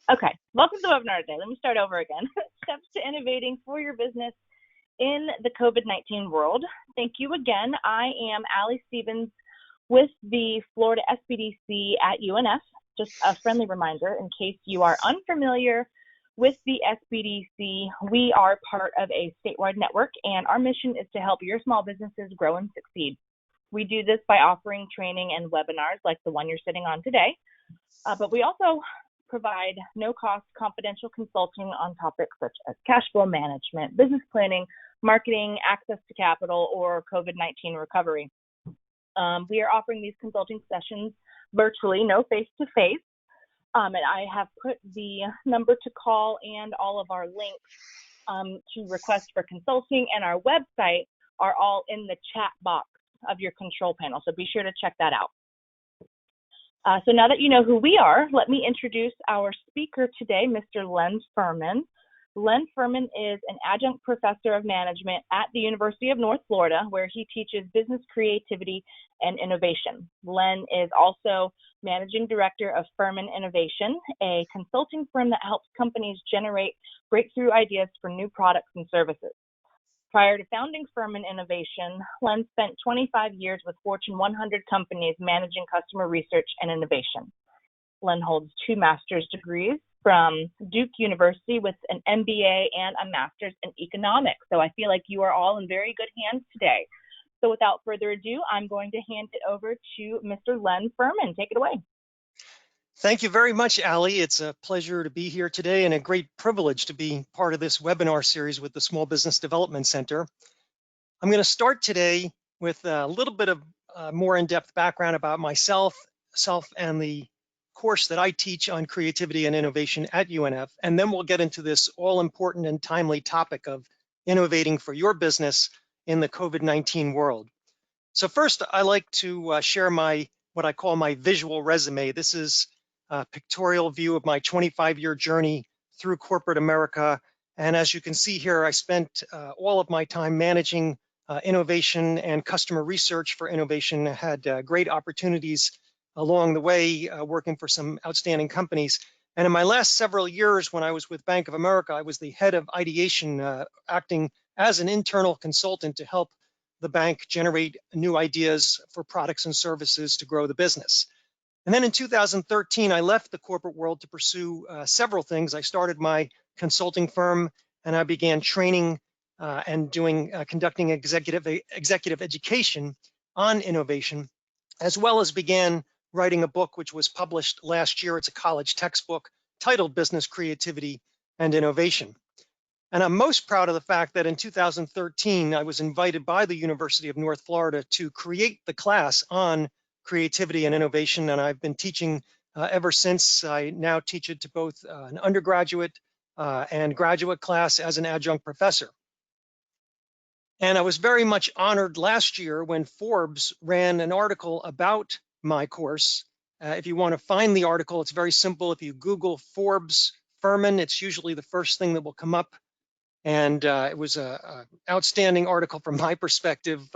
Okay, welcome to the webinar today. Let me start over again. Steps to innovating for your business in the COVID-19 world. Thank you again. I am Allie Stevens with the Florida SBDC at UNF. Just a friendly reminder, in case you are unfamiliar with the SBDC, we are part of a statewide network, and our mission is to help your small businesses grow and succeed. We do this by offering training and webinars like the one you're sitting on today, but we also provide no-cost confidential consulting on topics such as cash flow management, business planning, marketing, access to capital, or COVID-19 recovery. We are offering these consulting sessions virtually, no face-to-face, and I have put the number to call and all of our links to request for consulting and our website are all in the chat box of your control panel, so be sure to check that out. So now that you know who we are, let me introduce our speaker today, Mr. Len Furman. Len Furman is an adjunct professor of management at the University of North Florida, where he teaches business creativity and innovation. Len is also managing director of Furman Innovation, a consulting firm that helps companies generate breakthrough ideas for new products and services. Prior to founding Furman Innovation, Len spent 25 years with Fortune 100 companies managing customer research and innovation. Len holds 2 master's degrees from Duke University with an MBA and a master's in economics. So I feel like you are all in very good hands today. So without further ado, I'm going to hand it over to Mr. Len Furman. Take it away. Thank you very much, Allie. It's a pleasure to be here today and a great privilege to be part of this webinar series with the Small Business Development Center. I'm going to start today with a little bit of more in-depth background about myself and the course that I teach on creativity and innovation at UNF, and then we'll get into this all-important and timely topic of innovating for your business in the COVID-19 world. So first, I like to share what I call my visual resume. This is a pictorial view of my 25-year journey through corporate America. And as you can see here, I spent all of my time managing innovation and customer research for innovation. I had great opportunities along the way working for some outstanding companies. And in my last several years when I was with Bank of America, I was the head of ideation, acting as an internal consultant to help the bank generate new ideas for products and services to grow the business. And then in 2013, I left the corporate world to pursue several things. I started my consulting firm and I began training and conducting executive education on innovation, as well as began writing a book which was published last year. It's a college textbook titled Business Creativity and Innovation. And I'm most proud of the fact that in 2013, I was invited by the University of North Florida to create the class on creativity and innovation, and I've been teaching ever since. I now teach it to both an undergraduate and graduate class as an adjunct professor. And I was very much honored last year when Forbes ran an article about my course. If you want to find the article, it's very simple. If you Google Forbes Furman, it's usually the first thing that will come up. And it was an outstanding article from my perspective,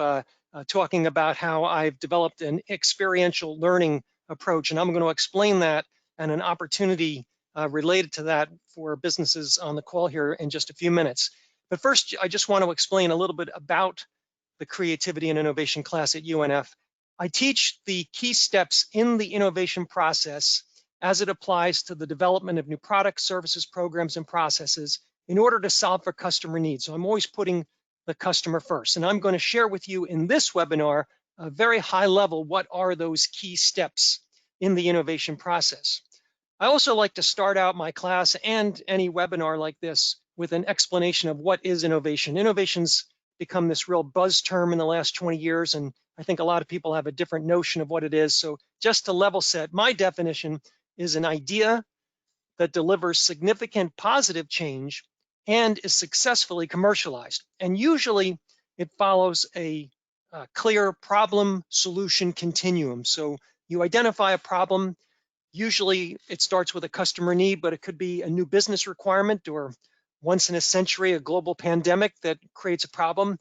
talking about how I've developed an experiential learning approach. And I'm going to explain that and an opportunity related to that for businesses on the call here in just a few minutes. But first, I just want to explain a little bit about the creativity and innovation class at UNF. I teach the key steps in the innovation process as it applies to the development of new products, services, programs, and processes in order to solve for customer needs. So I'm always putting the customer first. And I'm going to share with you in this webinar, a very high level, what are those key steps in the innovation process. I also like to start out my class and any webinar like this with an explanation of what is innovation. Innovation's become this real buzz term in the last 20 years, and I think a lot of people have a different notion of what it is. So just to level set, my definition is an idea that delivers significant positive change and is successfully commercialized. And usually it follows a clear problem solution continuum. So you identify a problem. Usually it starts with a customer need, but it could be a new business requirement or once in a century, a global pandemic that creates a problem.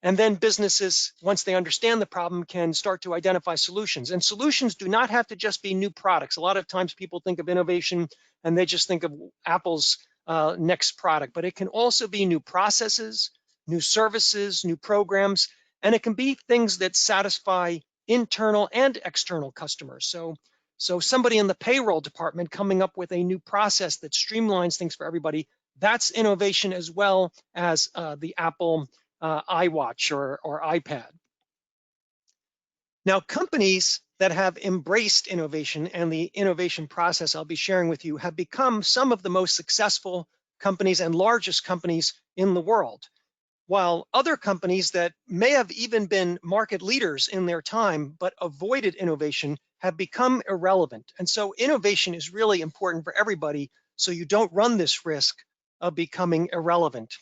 And then businesses, once they understand the problem, can start to identify solutions. And solutions do not have to just be new products. A lot of times people think of innovation and they just think of Apple's next product, but it can also be new processes, new services, new programs, and it can be things that satisfy internal and external customers. So somebody in the payroll department coming up with a new process that streamlines things for everybody, that's innovation as well as the Apple iWatch or iPad. Now, companies that have embraced innovation and the innovation process I'll be sharing with you have become some of the most successful companies and largest companies in the world, while other companies that may have even been market leaders in their time but avoided innovation have become irrelevant. And so innovation is really important for everybody so you don't run this risk of becoming irrelevant.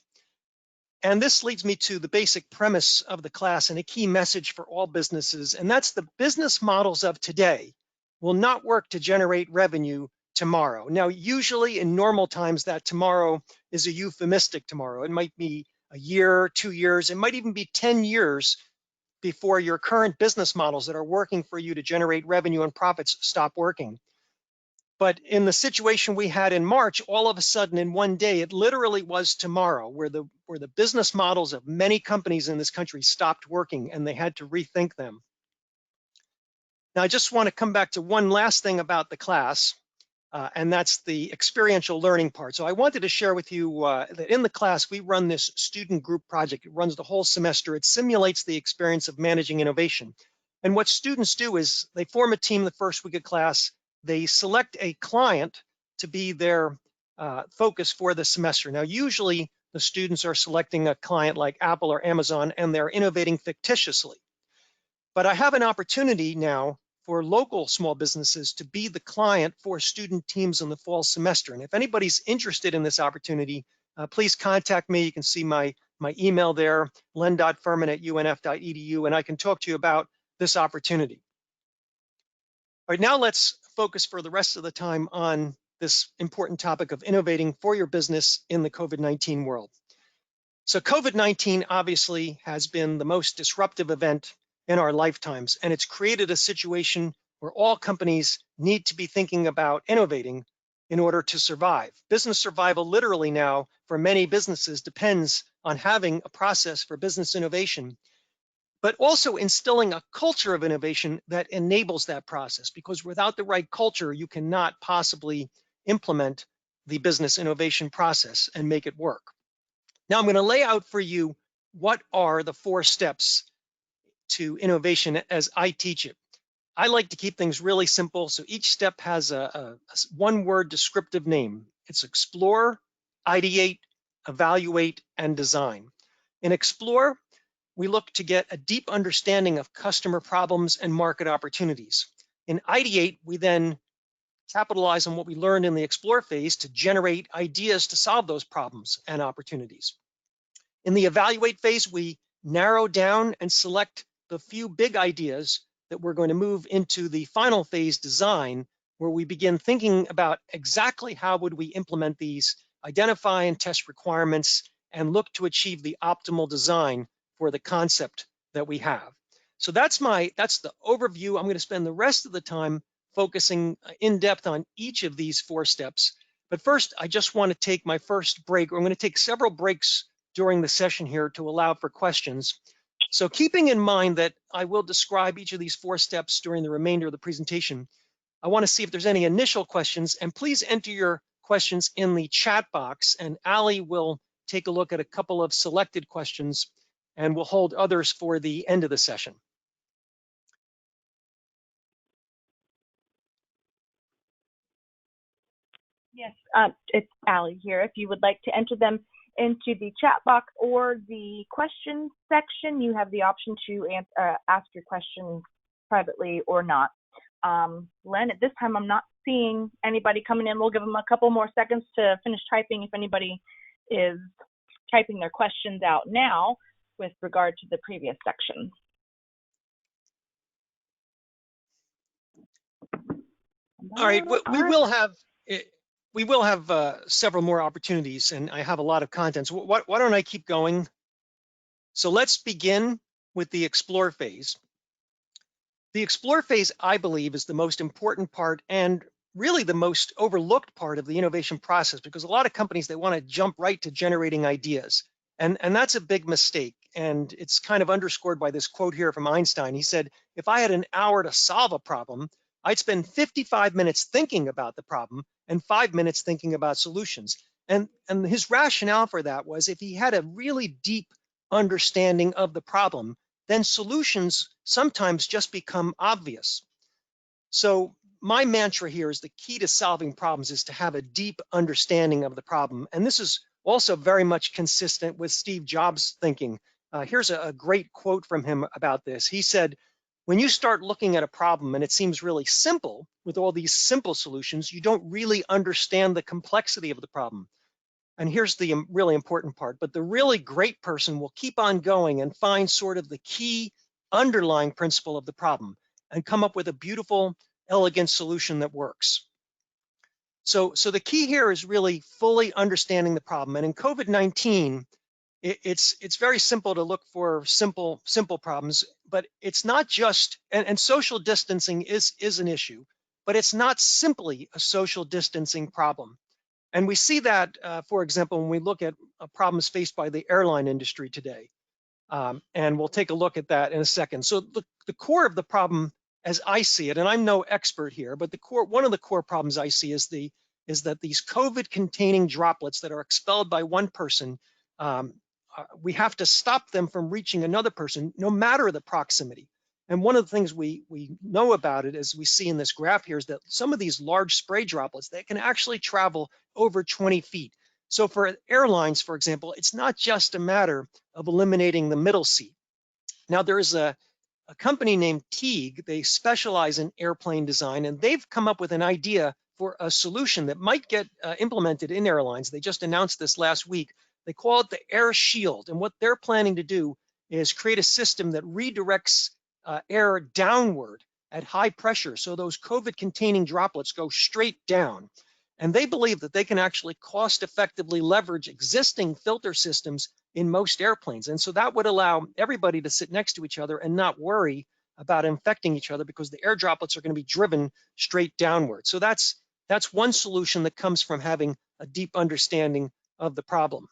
And this leads me to the basic premise of the class and a key message for all businesses, and that's the business models of today will not work to generate revenue tomorrow. Now, usually in normal times, that tomorrow is a euphemistic tomorrow. It might be a year, 2 years, it might even be 10 years before your current business models that are working for you to generate revenue and profits stop working. But in the situation we had in March, all of a sudden in one day, it literally was tomorrow where the business models of many companies in this country stopped working and they had to rethink them. Now, I just want to come back to one last thing about the class, and that's the experiential learning part. So I wanted to share with you that in the class, we run this student group project. It runs the whole semester. It simulates the experience of managing innovation. And what students do is they form a team the first week of class. They select a client to be their focus for the semester. Now, usually the students are selecting a client like Apple or Amazon, and they're innovating fictitiously. But I have an opportunity now for local small businesses to be the client for student teams in the fall semester. And if anybody's interested in this opportunity, please contact me. You can see my email there, len.furman@unf.edu, and I can talk to you about this opportunity. All right, now let's focus for the rest of the time on this important topic of innovating for your business in the COVID-19 world. So COVID-19 obviously has been the most disruptive event in our lifetimes, and it's created a situation where all companies need to be thinking about innovating in order to survive. Business survival literally now for many businesses depends on having a process for business innovation, but also instilling a culture of innovation that enables that process, because without the right culture, you cannot possibly implement the business innovation process and make it work. Now, I'm going to lay out for you what are the 4 steps to innovation as I teach it. I like to keep things really simple, so each step has a one-word descriptive name. It's explore, ideate, evaluate, and design. In explore, we look to get a deep understanding of customer problems and market opportunities. In ideate, we then capitalize on what we learned in the explore phase to generate ideas to solve those problems and opportunities. In the evaluate phase, we narrow down and select the few big ideas that we're going to move into the final phase, design, where we begin thinking about exactly how would we implement these, identify and test requirements, and look to achieve the optimal design for the concept that we have. So that's the overview. I'm going to spend the rest of the time focusing in depth on each of these 4 steps. But first, I just want to take my first break. I'm going to take several breaks during the session here to allow for questions. So keeping in mind that I will describe each of these 4 steps during the remainder of the presentation, I want to see if there's any initial questions, and please enter your questions in the chat box, and Ali will take a look at a couple of selected questions, and we'll hold others for the end of the session. Yes, it's Ali here. If you would like to enter them into the chat box or the question section, you have the option to ask your question privately or not. Len, at this time, I'm not seeing anybody coming in. We'll give them a couple more seconds to finish typing if anybody is typing their questions out now with regard to the previous section. All right, we will have several more opportunities, and I have a lot of content. So why don't I keep going? So let's begin with the explore phase. The explore phase, I believe, is the most important part and really the most overlooked part of the innovation process, because a lot of companies, they want to jump right to generating ideas. And that's a big mistake. And it's kind of underscored by this quote here from Einstein. He said, if I had an hour to solve a problem, I'd spend 55 minutes thinking about the problem and 5 minutes thinking about solutions. And his rationale for that was, if he had a really deep understanding of the problem, then solutions sometimes just become obvious. So my mantra here is, the key to solving problems is to have a deep understanding of the problem. And this is also very much consistent with Steve Jobs' thinking. Here's a great quote from him about this. He said, when you start looking at a problem and it seems really simple, with all these simple solutions, you don't really understand the complexity of the problem. And here's the really important part, but the really great person will keep on going and find sort of the key underlying principle of the problem and come up with a beautiful, elegant solution that works. So the key here is really fully understanding the problem. And in COVID-19, it's very simple to look for simple problems, but it's not just, and social distancing is an issue, but it's not simply a social distancing problem. And we see that, for example, when we look at problems faced by the airline industry today. And we'll take a look at that in a second. So the core of the problem, as I see it, and I'm no expert here, but one of the core problems I see is that these COVID-containing droplets that are expelled by one person, we have to stop them from reaching another person, no matter the proximity. And one of the things we know about it, as we see in this graph here, is that some of these large spray droplets, they can actually travel over 20 feet. So for airlines, for example, it's not just a matter of eliminating the middle seat. Now, there is a company named Teague. They specialize in airplane design, and they've come up with an idea for a solution that might get implemented in airlines. They just announced this last week. They call it the Air Shield. And what they're planning to do is create a system that redirects air downward at high pressure, so those COVID-containing droplets go straight down. And they believe that they can actually cost-effectively leverage existing filter systems in most airplanes. And so that would allow everybody to sit next to each other and not worry about infecting each other, because the air droplets are going to be driven straight downward. So that's one solution that comes from having a deep understanding of the problem.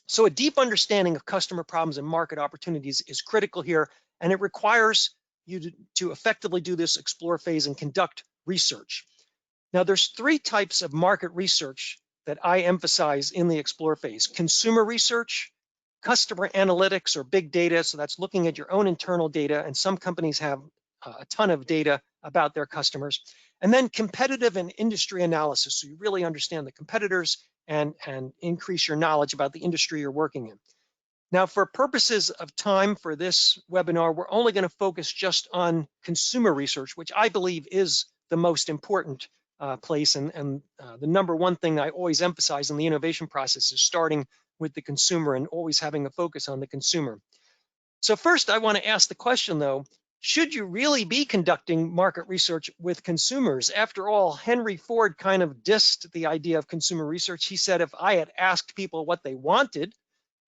So a deep understanding of customer problems and market opportunities is critical here, and it requires you to effectively do this explore phase and conduct research. Now, there's 3 types of market research that I emphasize in the explore phase: consumer research, customer analytics or big data, so that's looking at your own internal data, and some companies have a ton of data about their customers, and then competitive and industry analysis, so you really understand the competitors and increase your knowledge about the industry you're working in. Now, for purposes of time for this webinar, we're only going to focus just on consumer research, which I believe is the most important place, and the number one thing I always emphasize in the innovation process is starting with the consumer and always having a focus on the consumer. So first, I want to ask the question, though, should you really be conducting market research with consumers? After all, Henry Ford kind of dissed the idea of consumer research. He said, if I had asked people what they wanted,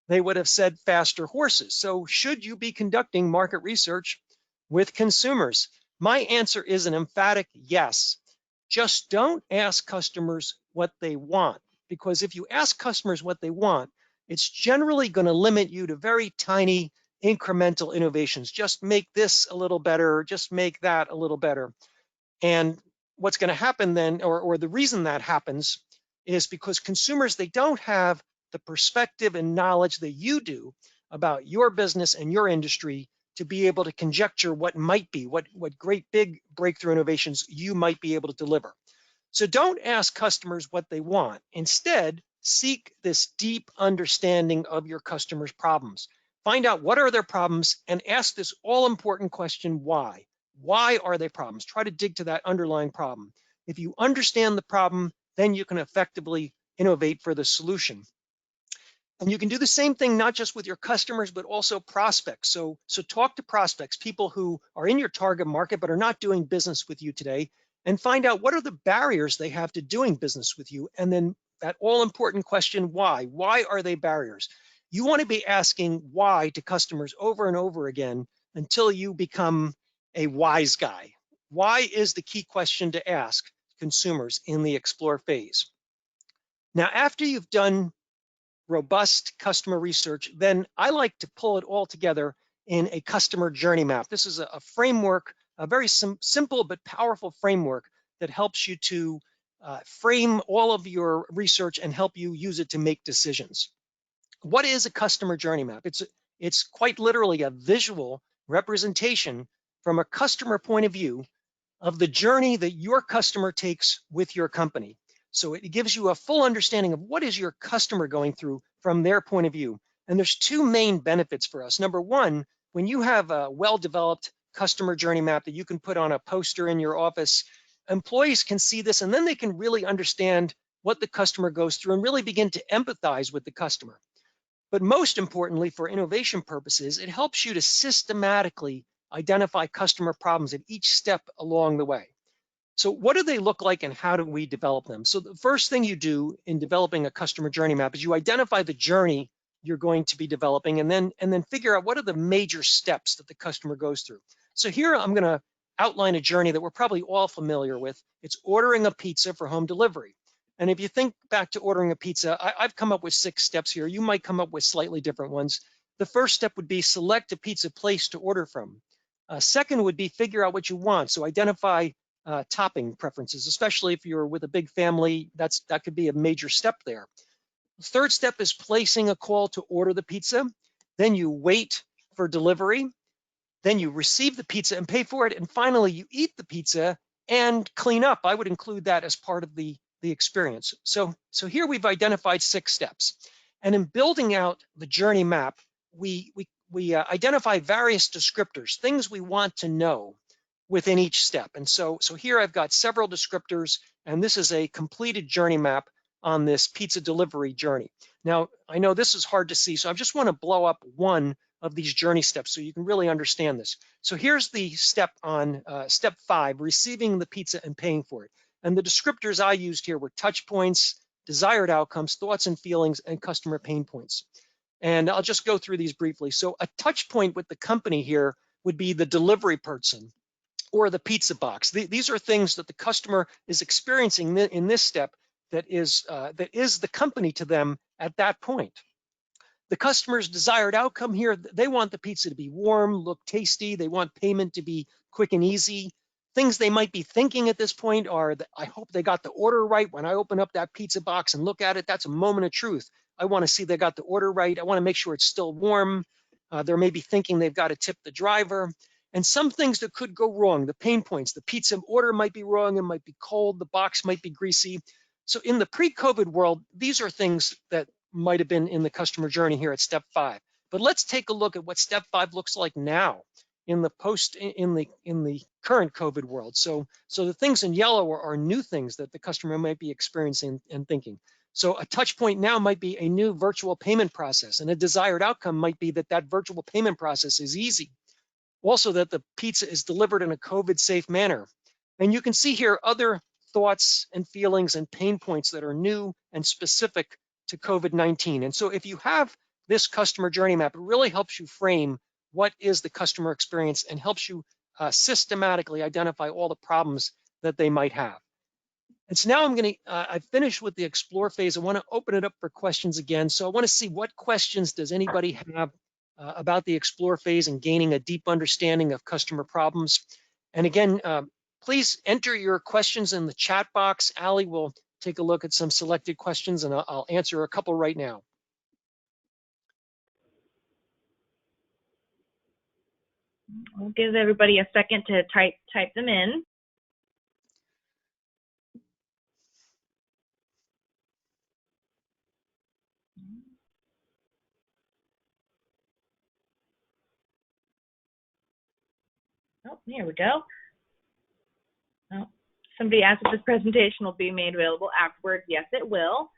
they would have said faster horses. So should you be conducting market research with consumers? My answer is an emphatic yes. Just don't ask customers what they want, because if you ask customers what they want, it's generally going to limit you to very tiny incremental innovations. Just make this a little better, just make that a little better. And what's going to happen then, or the reason that happens, is because consumers, they don't have the perspective and knowledge that you do about your business and your industry to be able to conjecture what might be, what great big breakthrough innovations you might be able to deliver. So don't ask customers what they want. Instead, seek this deep understanding of your customers' problems. Find out what are their problems and ask this all-important question, why? Why are they problems? Try to dig to that underlying problem. If you understand the problem, then you can effectively innovate for the solution. And you can do the same thing, not just with your customers, but also prospects. So talk to prospects, people who are in your target market but are not doing business with you today, and find out what are the barriers they have to doing business with you. And then that all-important question, why? Why are they barriers? You want to be asking why to customers over and over again until you become a wise guy. Why is the key question to ask consumers in the explore phase. Now, after you've done robust customer research, then I like to pull it all together in a customer journey map. This is a framework, a very simple but powerful framework that helps you to frame all of your research and help you use it to make decisions. What is a customer journey map? It's quite literally a visual representation from a customer point of view of the journey that your customer takes with your company. So it gives you a full understanding of what is your customer going through from their point of view. And there's two main benefits for us. Number one, when you have a well-developed customer journey map that you can put on a poster in your office, employees can see this and then they can really understand what the customer goes through and really begin to empathize with the customer. But most importantly, for innovation purposes, it helps you to systematically identify customer problems at each step along the way. So what do they look like and how do we develop them? So the first thing you do in developing a customer journey map is you identify the journey you're going to be developing and then figure out what are the major steps that the customer goes through. So here I'm going to outline a journey that we're probably all familiar with. It's ordering a pizza for home delivery. And if you think back to ordering a pizza, I've come up with 6 steps here. You might come up with slightly different ones. The first step would be select a pizza place to order from. Second would be figure out what you want. So identify topping preferences, especially if you're with a big family, that could be a major step there. The third step is placing a call to order the pizza. Then you wait for delivery. Then you receive the pizza and pay for it. And finally, you eat the pizza and clean up. I would include that as part of the experience. So here we've identified 6 steps. And in building out the journey map, we identify various descriptors, things we want to know within each step. And so here I've got several descriptors, and this is a completed journey map on this pizza delivery journey. Now, I know this is hard to see, so I just want to blow up one of these journey steps so you can really understand this. So here's the step on step 5, receiving the pizza and paying for it. And the descriptors I used here were touch points, desired outcomes, thoughts and feelings, and customer pain points. And I'll just go through these briefly. So a touch point with the company here would be the delivery person or the pizza box. These are things that the customer is experiencing in this step that is the company to them at that point. The customer's desired outcome here, they want the pizza to be warm, look tasty. They want payment to be quick and easy. Things they might be thinking at this point are that I hope they got the order right. When I open up that pizza box and look at it, that's a moment of truth. I want to see they got the order right. I want to make sure it's still warm. They're maybe thinking they've got to tip the driver. And some things that could go wrong, the pain points, the pizza order might be wrong, it might be cold, the box might be greasy. So in the pre-COVID world, these are things that might have been in the customer journey here at step 5. But let's take a look at what step 5 looks like now in the current COVID world. So the things in yellow are new things that the customer might be experiencing and thinking. So a touch point now might be a new virtual payment process, and a desired outcome might be that virtual payment process is easy. Also, that the pizza is delivered in a COVID-safe manner. And you can see here other thoughts and feelings and pain points that are new and specific to COVID-19. And so if you have this customer journey map, it really helps you frame what is the customer experience and helps you systematically identify all the problems that they might have. And so now I've finished with the explore phase. I want to open it up for questions again. So I want to see what questions does anybody have about the explore phase and gaining a deep understanding of customer problems. And again, please enter your questions in the chat box. Allie will take a look at some selected questions and I'll answer a couple right now. I'll give everybody a second to type them in. Oh, here we go. Oh, somebody asked if this presentation will be made available afterwards. Yes, it will.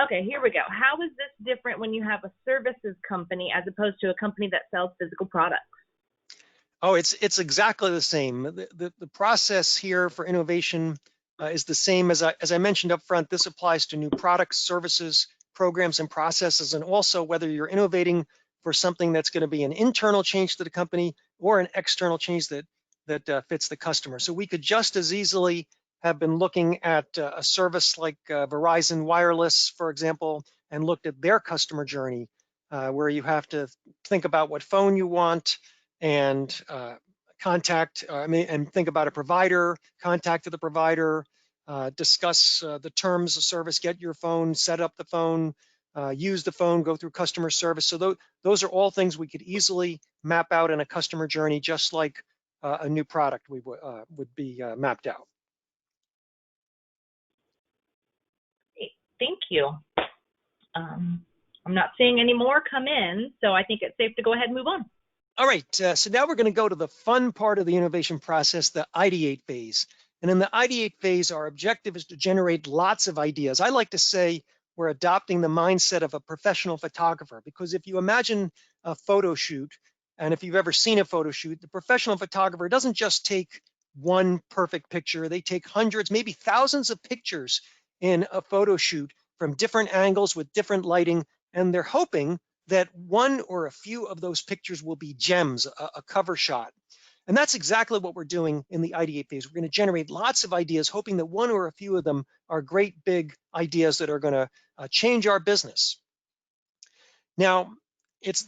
Okay, here we go. How is this different when you have a services company as opposed to a company that sells physical products? Oh, it's exactly the same. The process here for innovation is the same as I mentioned up front. This applies to new products, services, programs and processes, and also whether you're innovating for something that's going to be an internal change to the company or an external change that fits the customer. So we could just as easily have been looking at a service like Verizon Wireless, for example, and looked at their customer journey, where you have to think about what phone you want and and think about a provider, contact the provider, discuss the terms of service, get your phone, set up the phone, use the phone, go through customer service. So those are all things we could easily map out in a customer journey, just like a new product would be mapped out. Thank you. I'm not seeing any more come in, so I think it's safe to go ahead and move on. All right, so now we're going to go to the fun part of the innovation process, the ideate phase. And in the ideate phase, our objective is to generate lots of ideas. I like to say we're adopting the mindset of a professional photographer, because if you imagine a photo shoot, and if you've ever seen a photo shoot, the professional photographer doesn't just take one perfect picture. They take hundreds, maybe thousands of pictures in a photo shoot from different angles with different lighting, and they're hoping that one or a few of those pictures will be gems, a cover shot. And that's exactly what we're doing in the ideate phase. We're going to generate lots of ideas, hoping that one or a few of them are great big ideas that are going to change our business. Now,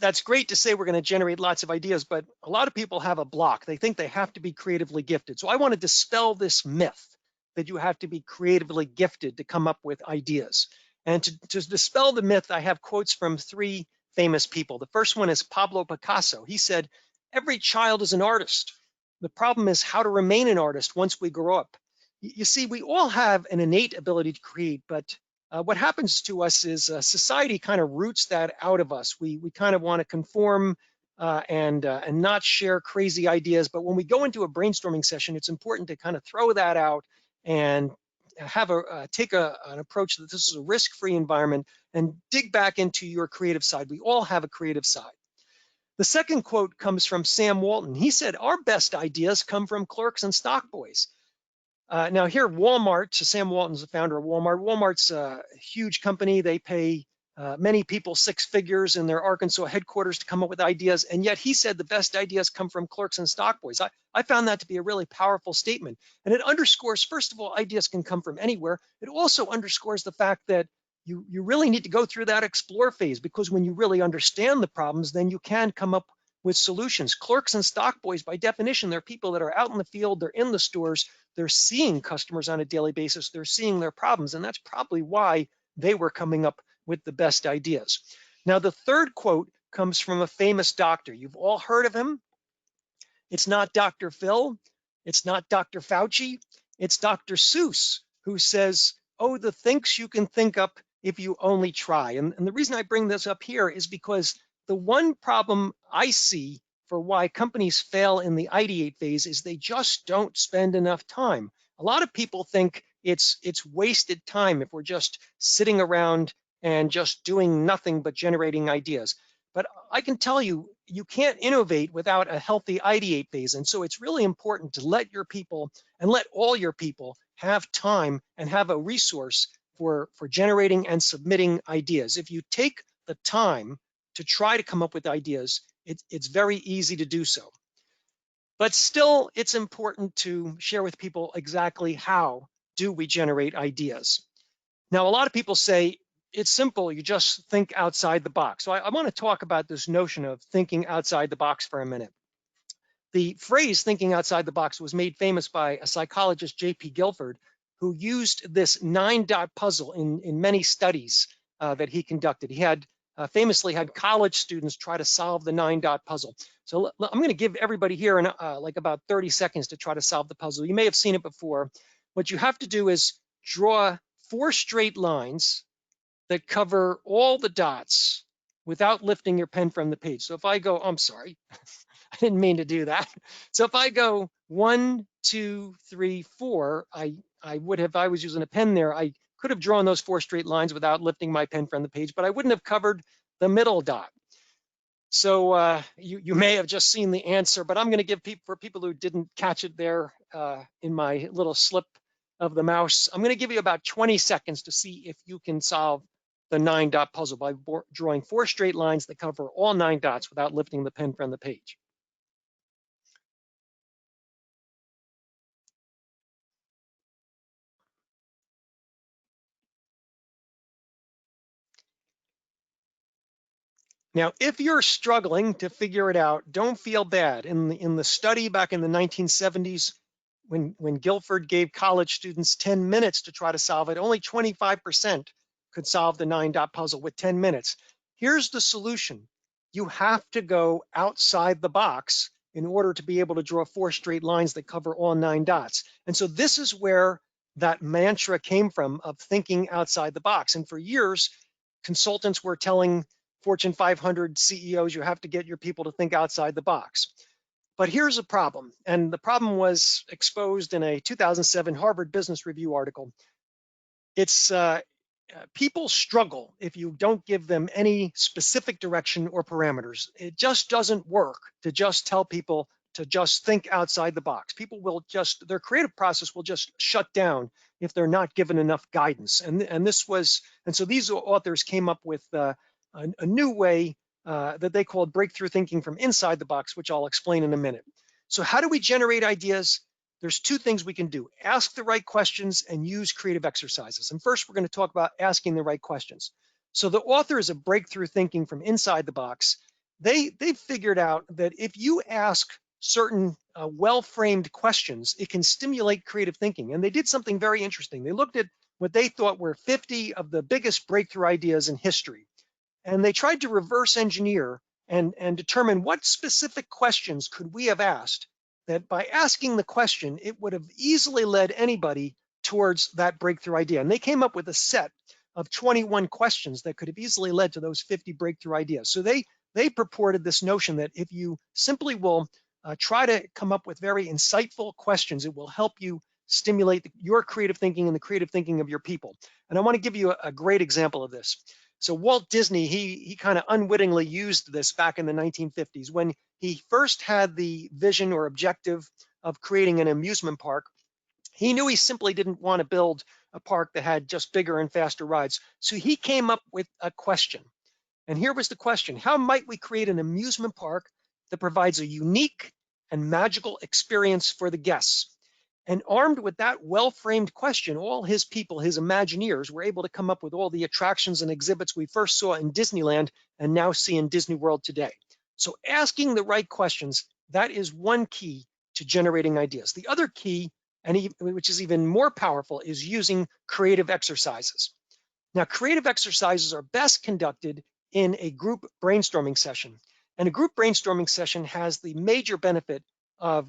that's great to say we're going to generate lots of ideas, but a lot of people have a block. They think they have to be creatively gifted. So I want to dispel this myth that you have to be creatively gifted to come up with ideas. And to dispel the myth, I have quotes from 3 famous people. The first one is Pablo Picasso. He said, "Every child is an artist. The problem is how to remain an artist once we grow up." You see, we all have an innate ability to create, but what happens to us is society kind of roots that out of us. We kind of want to conform and not share crazy ideas. But when we go into a brainstorming session, it's important to kind of throw that out and have take an approach that this is a risk-free environment and dig back into your creative side. We all have a creative side. The second quote comes from Sam Walton. He said, "Our best ideas come from clerks and stock boys." Now here, Walmart, so Sam Walton's the founder of Walmart. Walmart's a huge company. They pay many people 6 figures in their Arkansas headquarters to come up with ideas. And yet he said the best ideas come from clerks and stock boys. I found that to be a really powerful statement. And it underscores, first of all, ideas can come from anywhere. It also underscores the fact that you really need to go through that explore phase, because when you really understand the problems, then you can come up with solutions. Clerks and stock boys, by definition, they're people that are out in the field, they're in the stores, they're seeing customers on a daily basis, they're seeing their problems, and that's probably why they were coming up with the best ideas. Now, the third quote comes from a famous doctor. You've all heard of him. It's not Dr. Phil, it's not Dr. Fauci, it's Dr. Seuss, who says, "Oh, the things you can think up if you only try." And the reason I bring this up here is because the one problem I see for why companies fail in the ideate phase is they just don't spend enough time. A lot of people think it's wasted time if we're just sitting around and just doing nothing but generating ideas. But I can tell you, you can't innovate without a healthy ideate phase. And so it's really important to let your people, and let all your people, have time and have a resource for generating and submitting ideas. If you take the time to try to come up with ideas, it's very easy to do so. But still, it's important to share with people exactly how do we generate ideas. Now, a lot of people say, it's simple, you just think outside the box. So I want to talk about this notion of thinking outside the box for a minute. The phrase thinking outside the box was made famous by a psychologist, J.P. Guilford, who used this 9-dot puzzle in many studies that he conducted. He had famously had college students try to solve the 9-dot puzzle. So I'm going to give everybody here like about 30 seconds to try to solve the puzzle. You may have seen it before. What you have to do is draw 4 straight lines that cover all the dots without lifting your pen from the page. So if I go, I'm sorry, I didn't mean to do that. So if I go 1, 2, 3, 4, I would have, if I was using a pen there, I could have drawn those 4 straight lines without lifting my pen from the page, but I wouldn't have covered the middle dot. So you may have just seen the answer, but I'm going to give for people who didn't catch it there in my little slip of the mouse, I'm going to give you about 20 seconds to see if you can solve the 9-dot puzzle by drawing 4 straight lines that cover all 9 dots without lifting the pen from the page. Now, if you're struggling to figure it out, don't feel bad. In the study back in the 1970s, when Guilford gave college students 10 minutes to try to solve it, only 25% could solve the 9-dot puzzle with 10 minutes. Here's the solution. You have to go outside the box in order to be able to draw 4 straight lines that cover all 9 dots. And so this is where that mantra came from, of thinking outside the box. And for years, consultants were telling Fortune 500 CEOs, you have to get your people to think outside the box. But here's a problem, and the problem was exposed in a 2007 Harvard Business Review article. It's people struggle if you don't give them any specific direction or parameters. It just doesn't work to just tell people to just think outside the box. People will just, their creative process will just shut down if they're not given enough guidance. And so these authors came up with a new way that they called breakthrough thinking from inside the box, which I'll explain in a minute. So how do we generate ideas? There's 2 things we can do: ask the right questions and use creative exercises. And first, we're going to talk about asking the right questions. So the authors of Breakthrough Thinking from Inside the Box, they figured out that if you ask certain well-framed questions, it can stimulate creative thinking. And they did something very interesting. They looked at what they thought were 50 of the biggest breakthrough ideas in history. And they tried to reverse engineer and determine what specific questions could we have asked that by asking the question, it would have easily led anybody towards that breakthrough idea. And they came up with a set of 21 questions that could have easily led to those 50 breakthrough ideas. So they purported this notion that if you simply will try to come up with very insightful questions, it will help you stimulate your creative thinking and the creative thinking of your people. And I want to give you a great example of this. So Walt Disney, he kind of unwittingly used this back in the 1950s when he first had the vision or objective of creating an amusement park. He knew he simply didn't want to build a park that had just bigger and faster rides. So he came up with a question. And here was the question: how might we create an amusement park that provides a unique and magical experience for the guests? And armed with that well-framed question, all his people, his Imagineers, were able to come up with all the attractions and exhibits we first saw in Disneyland and now see in Disney World today. So asking the right questions, that is one key to generating ideas. The other key, and which is even more powerful, is using creative exercises. Now, creative exercises are best conducted in a group brainstorming session. And a group brainstorming session has the major benefit of,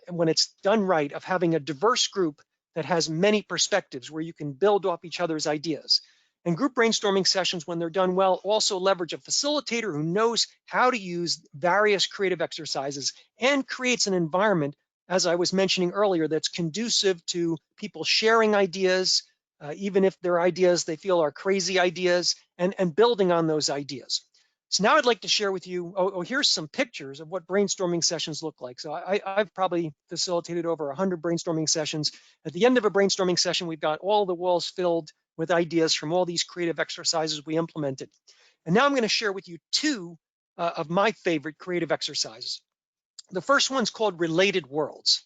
when it's done right, of having a diverse group that has many perspectives where you can build off each other's ideas. And group brainstorming sessions, when they're done well, also leverage a facilitator who knows how to use various creative exercises and creates an environment, as I was mentioning earlier, that's conducive to people sharing ideas, even if they're ideas they feel are crazy ideas, and building on those ideas. So now I'd like to share with you, here's some pictures of what brainstorming sessions look like. So I've probably facilitated over 100 brainstorming sessions. At the end of a brainstorming session, we've got all the walls filled with ideas from all these creative exercises we implemented. And now I'm going to share with you 2 of my favorite creative exercises. The first one's called Related Worlds.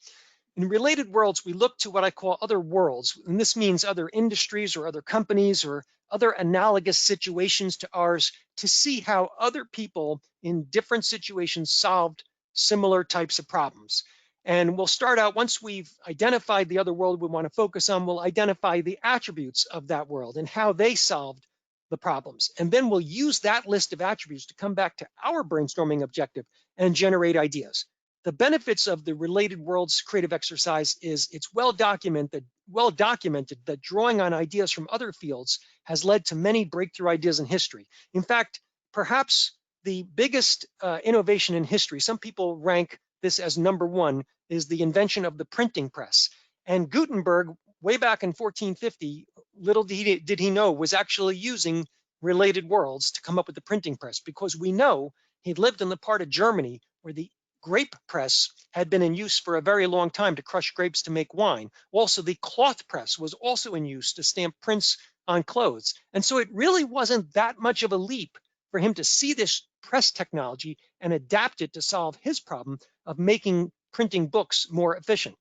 In Related Worlds, we look to what I call other worlds, and this means other industries or other companies or other analogous situations to ours, to see how other people in different situations solved similar types of problems. And we'll start out, once we've identified the other world we want to focus on, we'll identify the attributes of that world and how they solved the problems. And then we'll use that list of attributes to come back to our brainstorming objective and generate ideas. The benefits of the Related Worlds creative exercise is it's well documented that drawing on ideas from other fields has led to many breakthrough ideas in history. In fact, perhaps the biggest innovation in history, some people rank this as number 1, is the invention of the printing press. And Gutenberg, way back in 1450, little did he know, was actually using Related Worlds to come up with the printing press, because we know he lived in the part of Germany where the grape press had been in use for a very long time to crush grapes to make wine. Also, the cloth press was also in use to stamp prints on clothes. And so it really wasn't that much of a leap for him to see this press technology and adapt it to solve his problem of making printing books more efficient.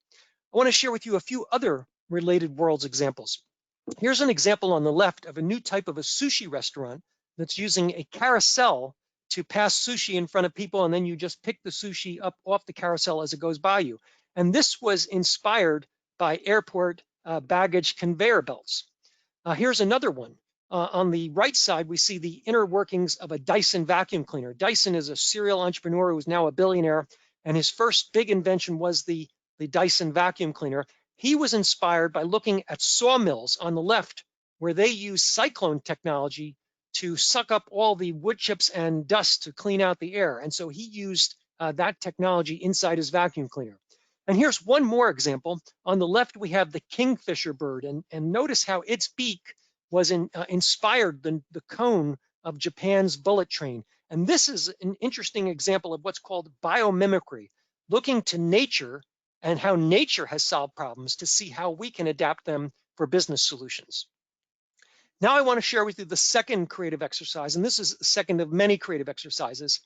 I want to share with you a few other related worlds examples. Here's an example on the left of a new type of a sushi restaurant that's using a carousel to pass sushi in front of people, and then you just pick the sushi up off the carousel as it goes by you. And this was inspired by airport baggage conveyor belts. Here's another one. On the right side, we see the inner workings of a Dyson vacuum cleaner. Dyson is a serial entrepreneur who's now a billionaire, and his first big invention was the Dyson vacuum cleaner. He was inspired by looking at sawmills on the left, where they use cyclone technology to suck up all the wood chips and dust to clean out the air. And so he used that technology inside his vacuum cleaner. And here's one more example. On the left, we have the kingfisher bird, and notice how its beak was inspired the cone of Japan's bullet train. And this is an interesting example of what's called biomimicry, looking to nature and how nature has solved problems to see how we can adapt them for business solutions. Now I want to share with you the second creative exercise, and this is the second of many creative exercises.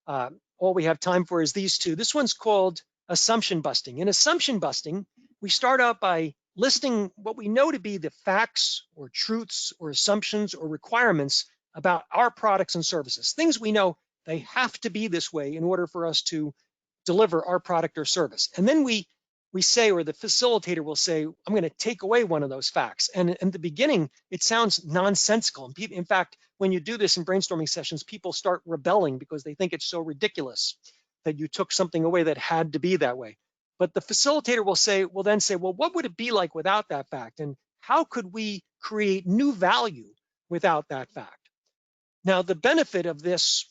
All we have time for is these two. This one's called assumption busting. In assumption busting, we start out by listing what we know to be the facts or truths or assumptions or requirements about our products and services, things we know they have to be this way in order for us to deliver our product or service. And then we say, or the facilitator will say, I'm going to take away one of those facts. And in the beginning, it sounds nonsensical. In fact, when you do this in brainstorming sessions, people start rebelling because they think it's so ridiculous that you took something away that had to be that way. But the facilitator will then say, well, what would it be like without that fact? And how could we create new value without that fact? Now, the benefit of this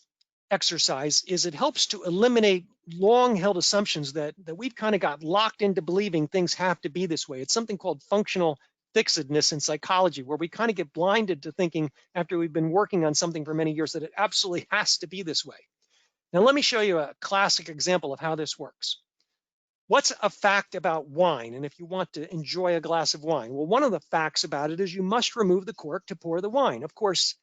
exercise is it helps to eliminate long-held assumptions that we've kind of got locked into believing things have to be this way. It's something called functional fixedness in psychology, where we kind of get blinded to thinking after we've been working on something for many years that it absolutely has to be this way. Now, let me show you a classic example of how this works. What's a fact about wine? And if you want to enjoy a glass of wine, well, one of the facts about it is you must remove the cork to pour the wine. Of course,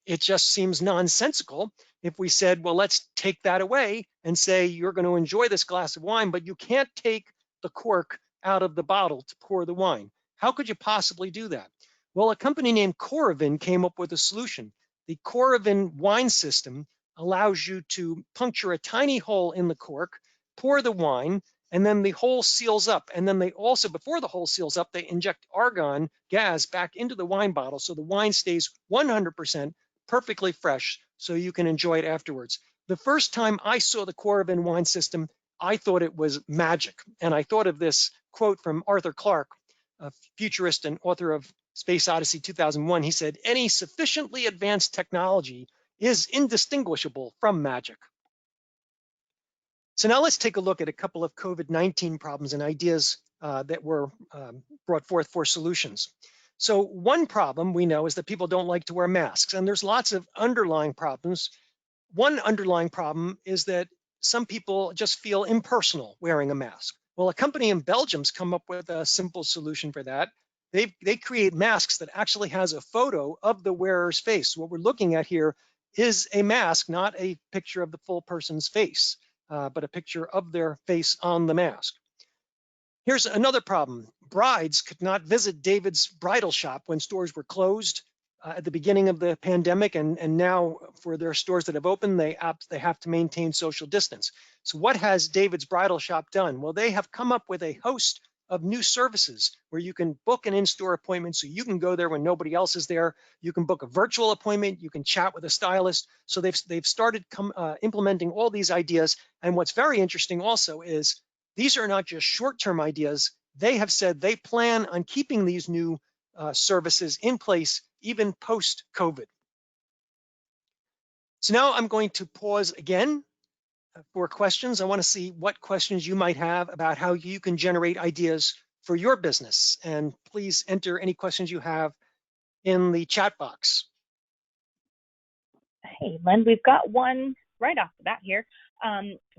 it just seems nonsensical if we said, well, let's take that away and say you're going to enjoy this glass of wine, but you can't take the cork out of the bottle to pour the wine. How could you possibly do that? Well, a company named Coravin came up with a solution. The Coravin wine system allows you to puncture a tiny hole in the cork, pour the wine, and then the hole seals up. And then they also, before the hole seals up, they inject argon gas back into the wine bottle so the wine stays 100% perfectly fresh so you can enjoy it afterwards. The first time I saw the Coravin wine system, I thought it was magic. And I thought of this quote from Arthur Clarke, a futurist and author of Space Odyssey 2001. He said, any sufficiently advanced technology is indistinguishable from magic. So now let's take a look at a couple of COVID-19 problems and ideas that were brought forth for solutions. So one problem we know is that people don't like to wear masks, and there's lots of underlying problems. One underlying problem is that some people just feel impersonal wearing a mask. Well, a company in Belgium's come up with a simple solution for that. They create masks that actually has a photo of the wearer's face. What we're looking at here is a mask, not a picture of the full person's face, but a picture of their face on the mask. Here's another problem. Brides could not visit David's bridal shop when stores were closed at the beginning of the pandemic, and now for their stores that have opened, they have to maintain social distance. So what has David's bridal shop done? Well, they have come up with a host of new services where you can book an in-store appointment so you can go there when nobody else is there. You can book a virtual appointment. You can chat with a stylist. So they've started implementing all these ideas. And what's very interesting also is these are not just short-term ideas. They have said they plan on keeping these new services in place even post-COVID. So now I'm going to pause again for questions. I want to see what questions you might have about how you can generate ideas for your business. And please enter any questions you have in the chat box. Hey, Len, we've got one right off the bat here.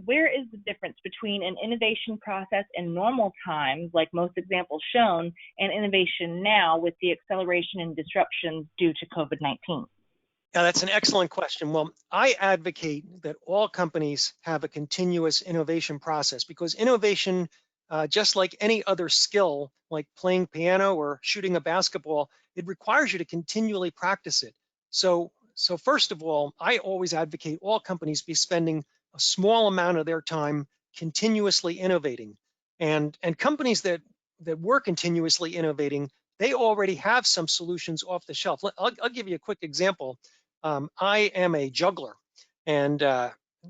Where is the difference between an innovation process in normal times, like most examples shown, and innovation now with the acceleration and disruptions due to COVID-19? Yeah, that's an excellent question. Well, I advocate that all companies have a continuous innovation process because innovation, just like any other skill, like playing piano or shooting a basketball, it requires you to continually practice it. So first of all, I always advocate all companies be spending a small amount of their time continuously innovating. And companies that were continuously innovating, they already have some solutions off the shelf. I'll give you a quick example. I am a juggler, and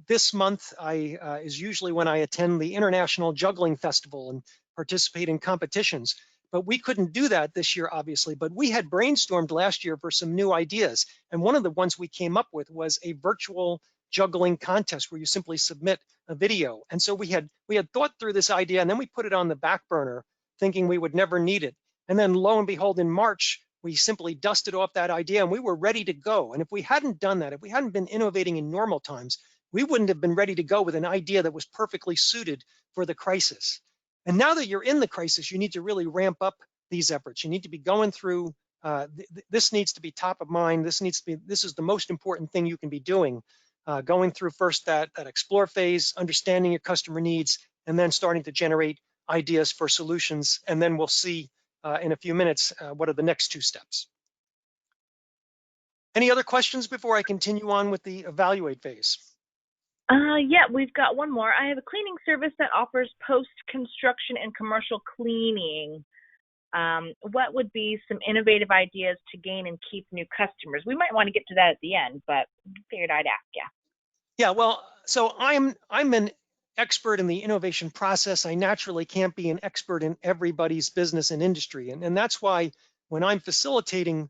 this month is usually when I attend the International Juggling Festival and participate in competitions. But we couldn't do that this year, obviously. But we had brainstormed last year for some new ideas, and one of the ones we came up with was a virtual juggling contest where you simply submit a video. And so we had thought through this idea, and then we put it on the back burner, thinking we would never need it. And then lo and behold, in March, we simply dusted off that idea and we were ready to go. And if we hadn't done that, if we hadn't been innovating in normal times, we wouldn't have been ready to go with an idea that was perfectly suited for the crisis. And now that you're in the crisis, you need to really ramp up these efforts. You need to be going through, this needs to be top of mind. This is the most important thing you can be doing. Going through first that explore phase, understanding your customer needs, and then starting to generate ideas for solutions. And then we'll see in a few minutes what are the next two steps. Any other questions before I continue on with the evaluate phase? Yeah, we've got one more. I have a cleaning service that offers post-construction and commercial cleaning. What would be some innovative ideas to gain and keep new customers? We might want to get to that at the end, but figured I'd ask you. Yeah, well, so I'm an expert in the innovation process. I naturally can't be an expert in everybody's business and industry. And that's why when I'm facilitating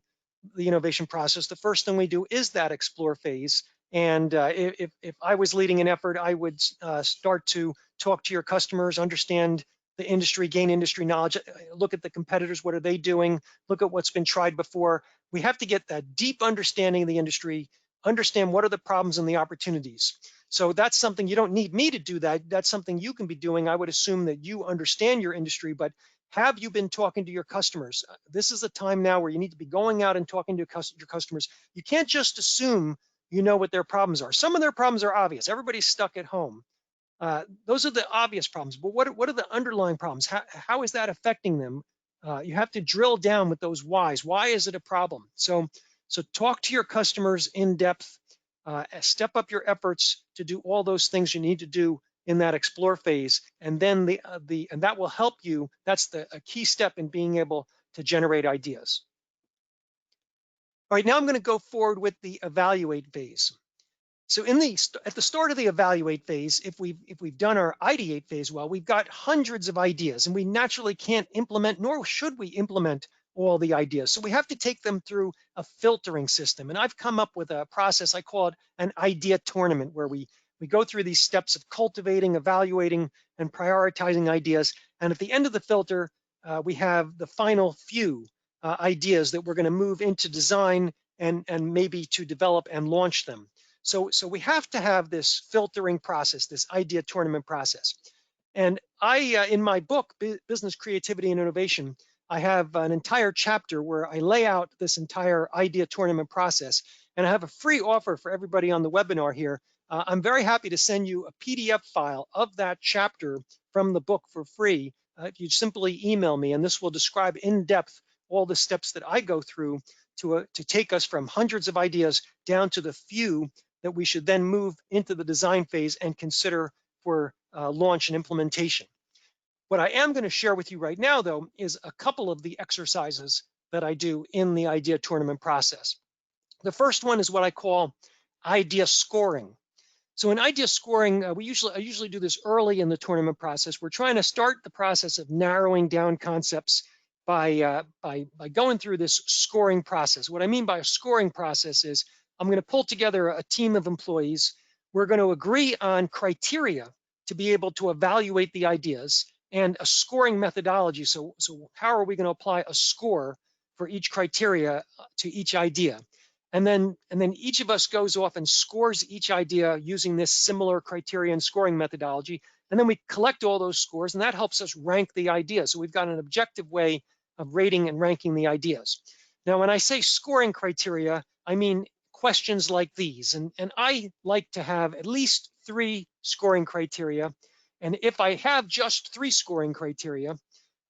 the innovation process, the first thing we do is that explore phase. And if I was leading an effort, I would start to talk to your customers, understand the industry, gain industry knowledge, look at the competitors, what are they doing, look at what's been tried before. We have to get that deep understanding of the industry, understand what are the problems and the opportunities. So that's something you don't need me to do that. That's something you can be doing. I would assume that you understand your industry, but have you been talking to your customers? This is a time now where you need to be going out and talking to your customers. You can't just assume you know what their problems are. Some of their problems are obvious. Everybody's stuck at home. Those are the obvious problems, but what are the underlying problems? How is that affecting them? You have to drill down with those whys. Why is it a problem? So talk to your customers in depth, step up your efforts to do all those things you need to do in that explore phase, and then and that will help you. That's a key step in being able to generate ideas. All right, now I'm going to go forward with the evaluate phase. So at the start of the evaluate phase, if we've done our ideate phase well, we've got hundreds of ideas, and we naturally can't implement, nor should we implement all the ideas. So we have to take them through a filtering system. And I've come up with a process, I call it an idea tournament, where we go through these steps of cultivating, evaluating, and prioritizing ideas. And at the end of the filter, we have the final few ideas that we're going to move into design and maybe to develop and launch them. So we have to have this filtering process, this idea tournament process. And I, in my book, Business Creativity and Innovation, I have an entire chapter where I lay out this entire idea tournament process. And I have a free offer for everybody on the webinar here. I'm very happy to send you a PDF file of that chapter from the book for free. If you simply email me, and this will describe in depth all the steps that I go through to take us from hundreds of ideas down to the few that we should then move into the design phase and consider for launch and implementation. What I am going to share with you right now, though, is a couple of the exercises that I do in the idea tournament process. The first one is what I call idea scoring. So in idea scoring, I usually do this early in the tournament process. We're trying to start the process of narrowing down concepts by going through this scoring process. What I mean by a scoring process is I'm going to pull together a team of employees. We're going to agree on criteria to be able to evaluate the ideas and a scoring methodology. So how are we going to apply a score for each criteria to each idea? And then each of us goes off and scores each idea using this similar criterion scoring methodology. And then we collect all those scores, and that helps us rank the ideas. So we've got an objective way of rating and ranking the ideas. Now, when I say scoring criteria, I mean questions like these. And I like to have at least 3 scoring criteria. And if I have just 3 scoring criteria,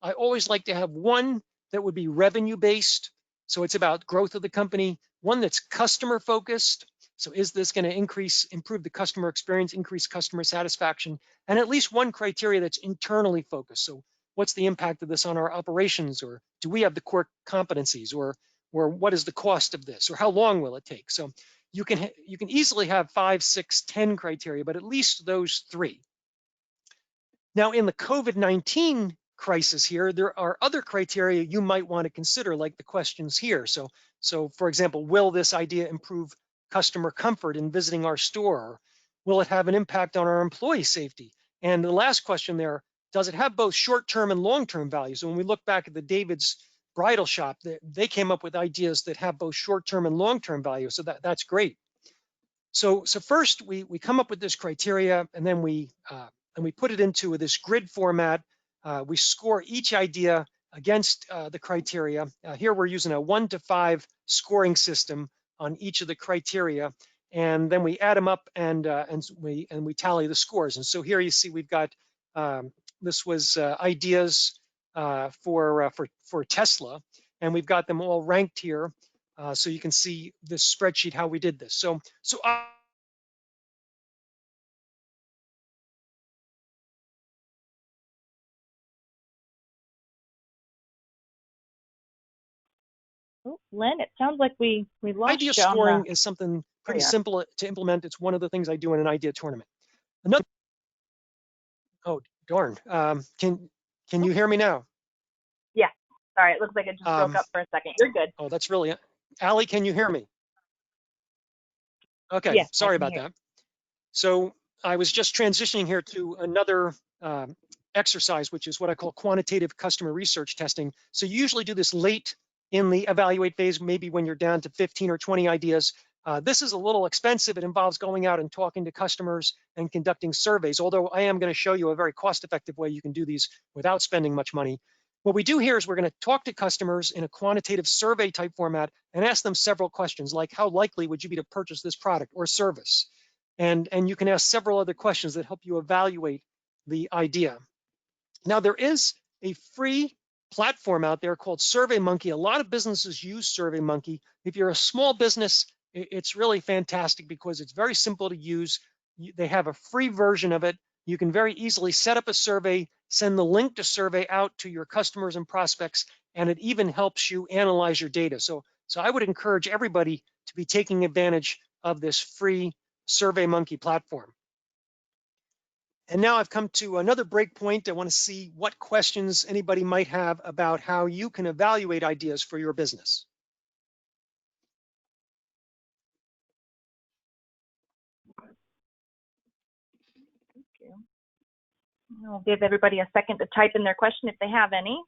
I always like to have one that would be revenue based. So it's about growth of the company, one that's customer focused. So is this going to improve the customer experience, increase customer satisfaction, and at least one criteria that's internally focused. So what's the impact of this on our operations, or do we have the core competencies, or what is the cost of this, or how long will it take? So you can easily have 5, 6, 10 criteria, but at least those 3. Now, in the COVID-19 crisis here, there are other criteria you might want to consider, like the questions here. So for example, will this idea improve customer comfort in visiting our store? Will it have an impact on our employee safety? And the last question there, does it have both short-term and long-term value? So when we look back at the David's bridal shop, they came up with ideas that have both short-term and long-term value. So that's great. So first we come up with this criteria, and then we put it into this grid format. We score each idea against the criteria. Here we're using a 1 to 5 scoring system on each of the criteria, and then we add them up and we tally the scores. And so here you see we've got this was ideas for Tesla, and we've got them all ranked here. So you can see this spreadsheet how we did this. So Oh, Lynn, it sounds like we lost idea you on scoring the. is something pretty simple to implement. It's one of the things I do in an idea tournament. Another, oh darn, can you hear me now? Yeah, sorry, it looks like it just broke up for a second. You're good. Oh, that's really, Allie, can you hear me? Okay, Yes, sorry about that. So I was just transitioning here to another exercise, which is what I call quantitative customer research testing. So you usually do this late in the evaluate phase, maybe when you're down to 15 or 20 ideas. This is a little expensive. It involves going out and talking to customers and conducting surveys, although I am going to show you a very cost-effective way you can do these without spending much money. What we do here is we're going to talk to customers in a quantitative survey type format and ask them several questions, like how likely would you be to purchase this product or service? And you can ask several other questions that help you evaluate the idea. Now, there is a free platform out there called SurveyMonkey. A lot of businesses use SurveyMonkey. If you're a small business, it's really fantastic because it's very simple to use. They have a free version of it. You can very easily set up a survey, send the link to survey out to your customers and prospects, and it even helps you analyze your data. So I would encourage everybody to be taking advantage of this free SurveyMonkey platform. And now I've come to another break point. I want to see what questions anybody might have about how you can evaluate ideas for your business. Thank you. I'll give everybody a second to type in their question if they have any.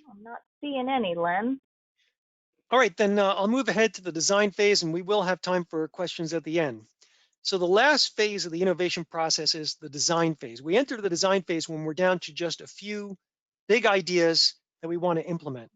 I'm not seeing any, Lynn. All right, then I'll move ahead to the design phase, and we will have time for questions at the end. So the last phase of the innovation process is the design phase. We enter the design phase when we're down to just a few big ideas that we want to implement.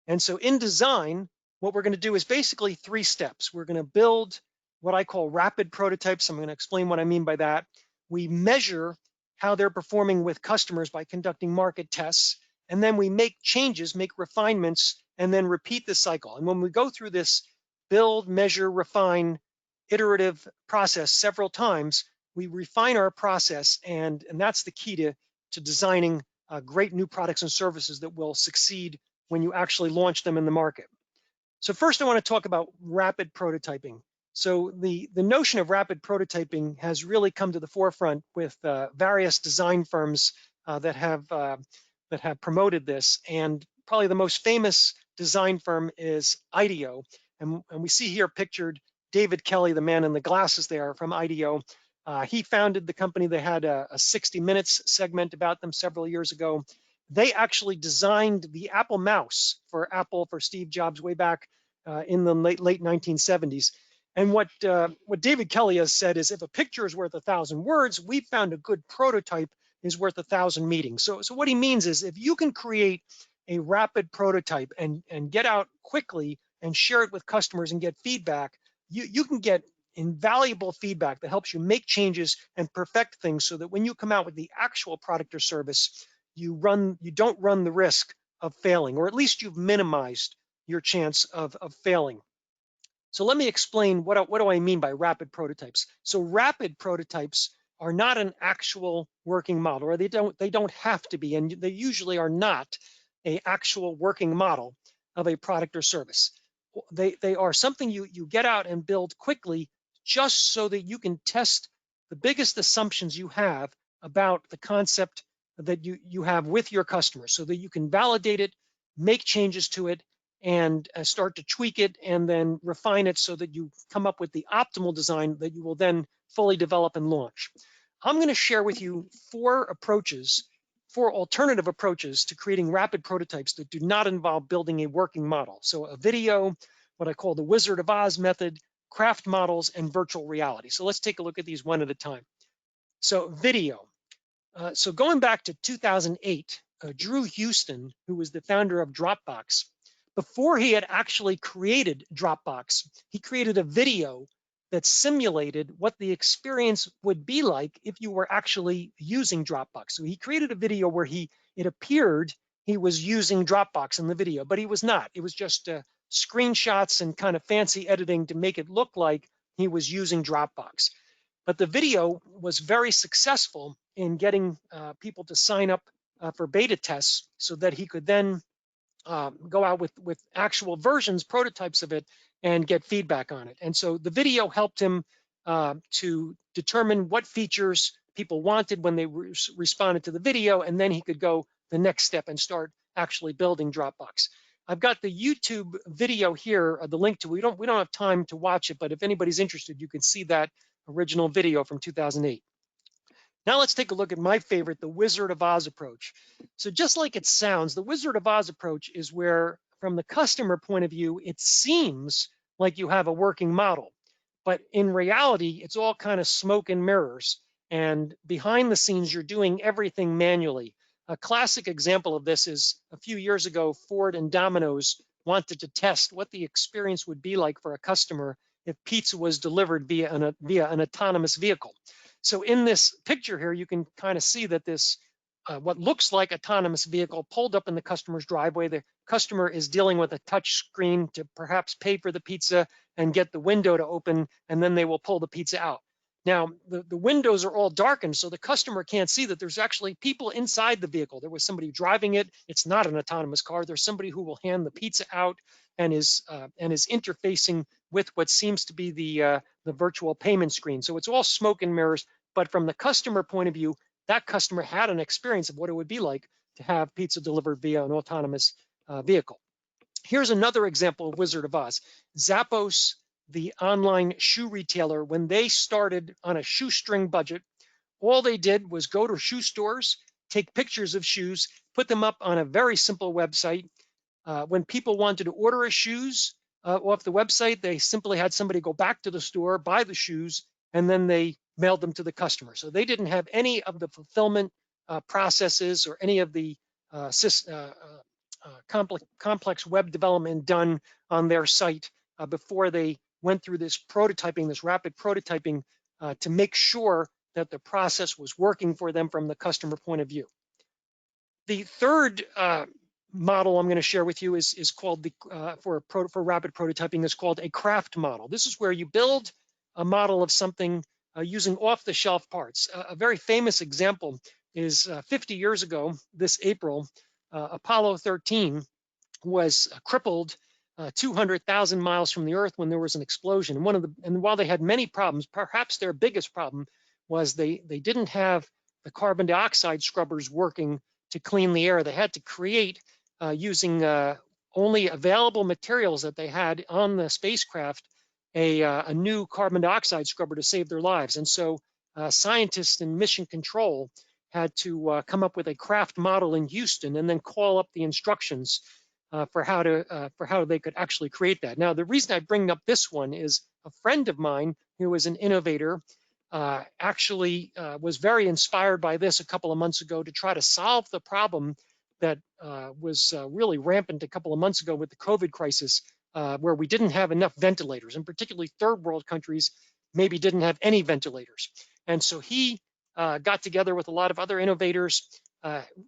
And so in design, what we're going to do is basically 3 steps. We're going to build what I call rapid prototypes. I'm going to explain what I mean by that. We measure how they're performing with customers by conducting market tests. And then we make changes, make refinements, and then repeat the cycle. And when we go through this build, measure, refine, iterative process several times, we refine our process, and that's the key to designing great new products and services that will succeed when you actually launch them in the market. So first I want to talk about rapid prototyping. So the notion of rapid prototyping has really come to the forefront with various design firms that have promoted this, and probably the most famous design firm is IDEO, and we see here pictured David Kelly, the man in the glasses there from IDEO. He founded the company. They had a 60 Minutes segment about them several years ago. They actually designed the Apple mouse for Apple, for Steve Jobs, way back in the late 1970s. And what David Kelly has said is, if a picture is worth 1,000 words, we found a good prototype is worth 1,000 meetings. So what he means is, if you can create a rapid prototype and get out quickly and share it with customers and get feedback, you can get invaluable feedback that helps you make changes and perfect things, so that when you come out with the actual product or service, you don't run the risk of failing, or at least you've minimized your chance of failing. So let me explain what do I mean by rapid prototypes. So rapid prototypes are not an actual working model, or they don't have to be, and they usually are not an actual working model of a product or service. They are something you get out and build quickly, just so that you can test the biggest assumptions you have about the concept that you have with your customers, so that you can validate it, make changes to it, and start to tweak it and then refine it, so that you come up with the optimal design that you will then fully develop and launch. I'm going to share with you four alternative approaches to creating rapid prototypes that do not involve building a working model. So a video, what I call the Wizard of Oz method, craft models, and virtual reality. So let's take a look at these one at a time. So video. So going back to 2008, Drew Houston, who was the founder of Dropbox, before he had actually created Dropbox, he created a video that simulated what the experience would be like if you were actually using Dropbox. So he created a video where it appeared he was using Dropbox in the video, but he was not. It was just screenshots and kind of fancy editing to make it look like he was using Dropbox. But the video was very successful in getting people to sign up for beta tests, so that he could then go out with actual versions, prototypes of it, and get feedback on it. And so the video helped him to determine what features people wanted when they responded to the video, and then he could go the next step and start actually building Dropbox. I've got the YouTube video here, the link to. We don't have time to watch it, but if anybody's interested, you can see that original video from 2008. Now let's take a look at my favorite, the Wizard of Oz approach. So just like it sounds, the Wizard of Oz approach is where, from the customer point of view, it seems like you have a working model. But in reality, it's all kind of smoke and mirrors. And behind the scenes, you're doing everything manually. A classic example of this is a few years ago, Ford and Domino's wanted to test what the experience would be like for a customer if pizza was delivered via an autonomous vehicle. So in this picture here, you can kind of see that this, what looks like autonomous vehicle pulled up in the customer's driveway. The customer is dealing with a touch screen to perhaps pay for the pizza and get the window to open, and then they will pull the pizza out. Now, the windows are all darkened, so the customer can't see that there's actually people inside the vehicle. There was somebody driving it. It's not an autonomous car. There's somebody who will hand the pizza out and is interfacing with what seems to be the virtual payment screen. So it's all smoke and mirrors, but from the customer point of view, that customer had an experience of what it would be like to have pizza delivered via an autonomous vehicle. Here's another example of Wizard of Oz. Zappos, the online shoe retailer, when they started on a shoestring budget, all they did was go to shoe stores, take pictures of shoes, put them up on a very simple website. When people wanted to order shoes off the website, they simply had somebody go back to the store, buy the shoes, and then they mailed them to the customer. So they didn't have any of the fulfillment processes or any of the complex web development done on their site before they went through this prototyping, this rapid prototyping, to make sure that the process was working for them from the customer point of view. The third model I'm going to share with you is called for rapid prototyping is called a craft model. This is where you build a model of something using off-the-shelf parts. A very famous example is 50 years ago, this April, Apollo 13 was crippled 200,000 miles from the Earth when there was an explosion. And while they had many problems, perhaps their biggest problem was they didn't have the carbon dioxide scrubbers working to clean the air. They had to create using only available materials that they had on the spacecraft a new carbon dioxide scrubber to save their lives. And so scientists in mission control had to come up with a craft model in Houston and then call up the instructions for how they could actually create that. Now, the reason I bring up this one is a friend of mine who was an innovator actually was very inspired by this a couple of months ago to try to solve the problem that was really rampant a couple of months ago with the COVID crisis, where we didn't have enough ventilators, and particularly third world countries maybe didn't have any ventilators. And so he got together with a lot of other innovators,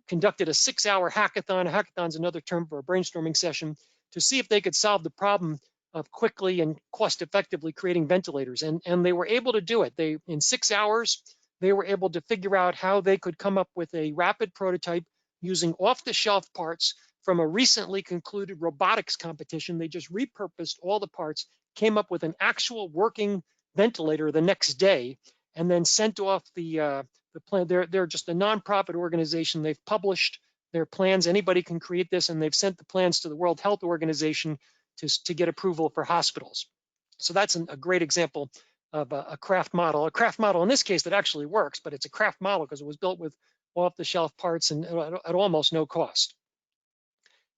conducted a 6-hour hackathon. A hackathon's another term for a brainstorming session, to see if they could solve the problem of quickly and cost effectively creating ventilators. And they were able to do it. In 6 hours, they were able to figure out how they could come up with a rapid prototype using off-the-shelf parts from a recently concluded robotics competition. They just repurposed all the parts, came up with an actual working ventilator the next day, and then sent off the plan. They're just a nonprofit organization. They've published their plans. Anybody can create this, and they've sent the plans to the World Health Organization to get approval for hospitals. So that's a great example of a craft model. A craft model in this case that actually works, but it's a craft model because it was built with off-the-shelf parts and at almost no cost.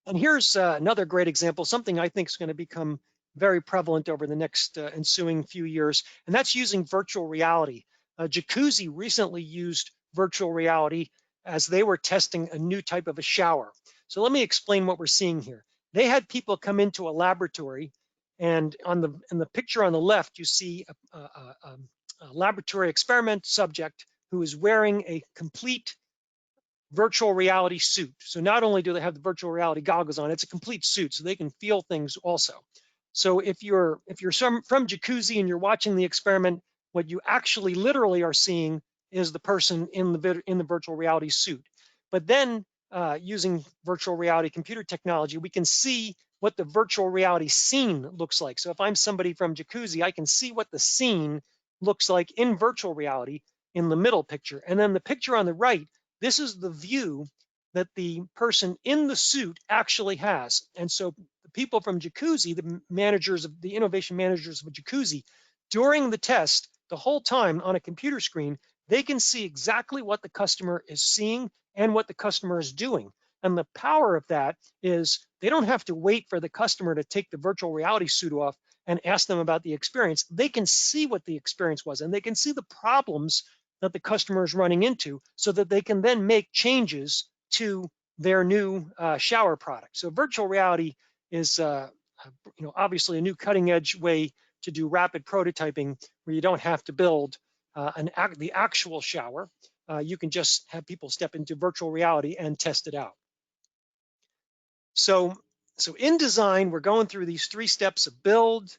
And here's another great example, something I think is going to become very prevalent over the next ensuing few years, and that's using virtual reality. Jacuzzi recently used virtual reality as they were testing a new type of a shower. So let me explain what we're seeing here. They had people come into a laboratory, and in the picture on the left, you see a laboratory experiment subject who is wearing a complete virtual reality suit. So not only do they have the virtual reality goggles on, it's a complete suit, so they can feel things also. So if you're from Jacuzzi and you're watching the experiment, what you actually literally are seeing is the person in the virtual reality suit. But then using virtual reality computer technology, we can see what the virtual reality scene looks like. So if I'm somebody from Jacuzzi, I can see what the scene looks like in virtual reality in the middle picture. And then the picture on the right, this is the view that the person in the suit actually has. And so the people from Jacuzzi, the innovation managers of Jacuzzi, during the test, the whole time on a computer screen, they can see exactly what the customer is seeing and what the customer is doing. And the power of that is they don't have to wait for the customer to take the virtual reality suit off and ask them about the experience. They can see what the experience was, and they can see the problems that the customer is running into, so that they can then make changes to their new shower product. So virtual reality is obviously a new cutting edge way to do rapid prototyping, where you don't have to build the actual shower. You can just have people step into virtual reality and test it out. So in design, we're going through these 3 steps of build,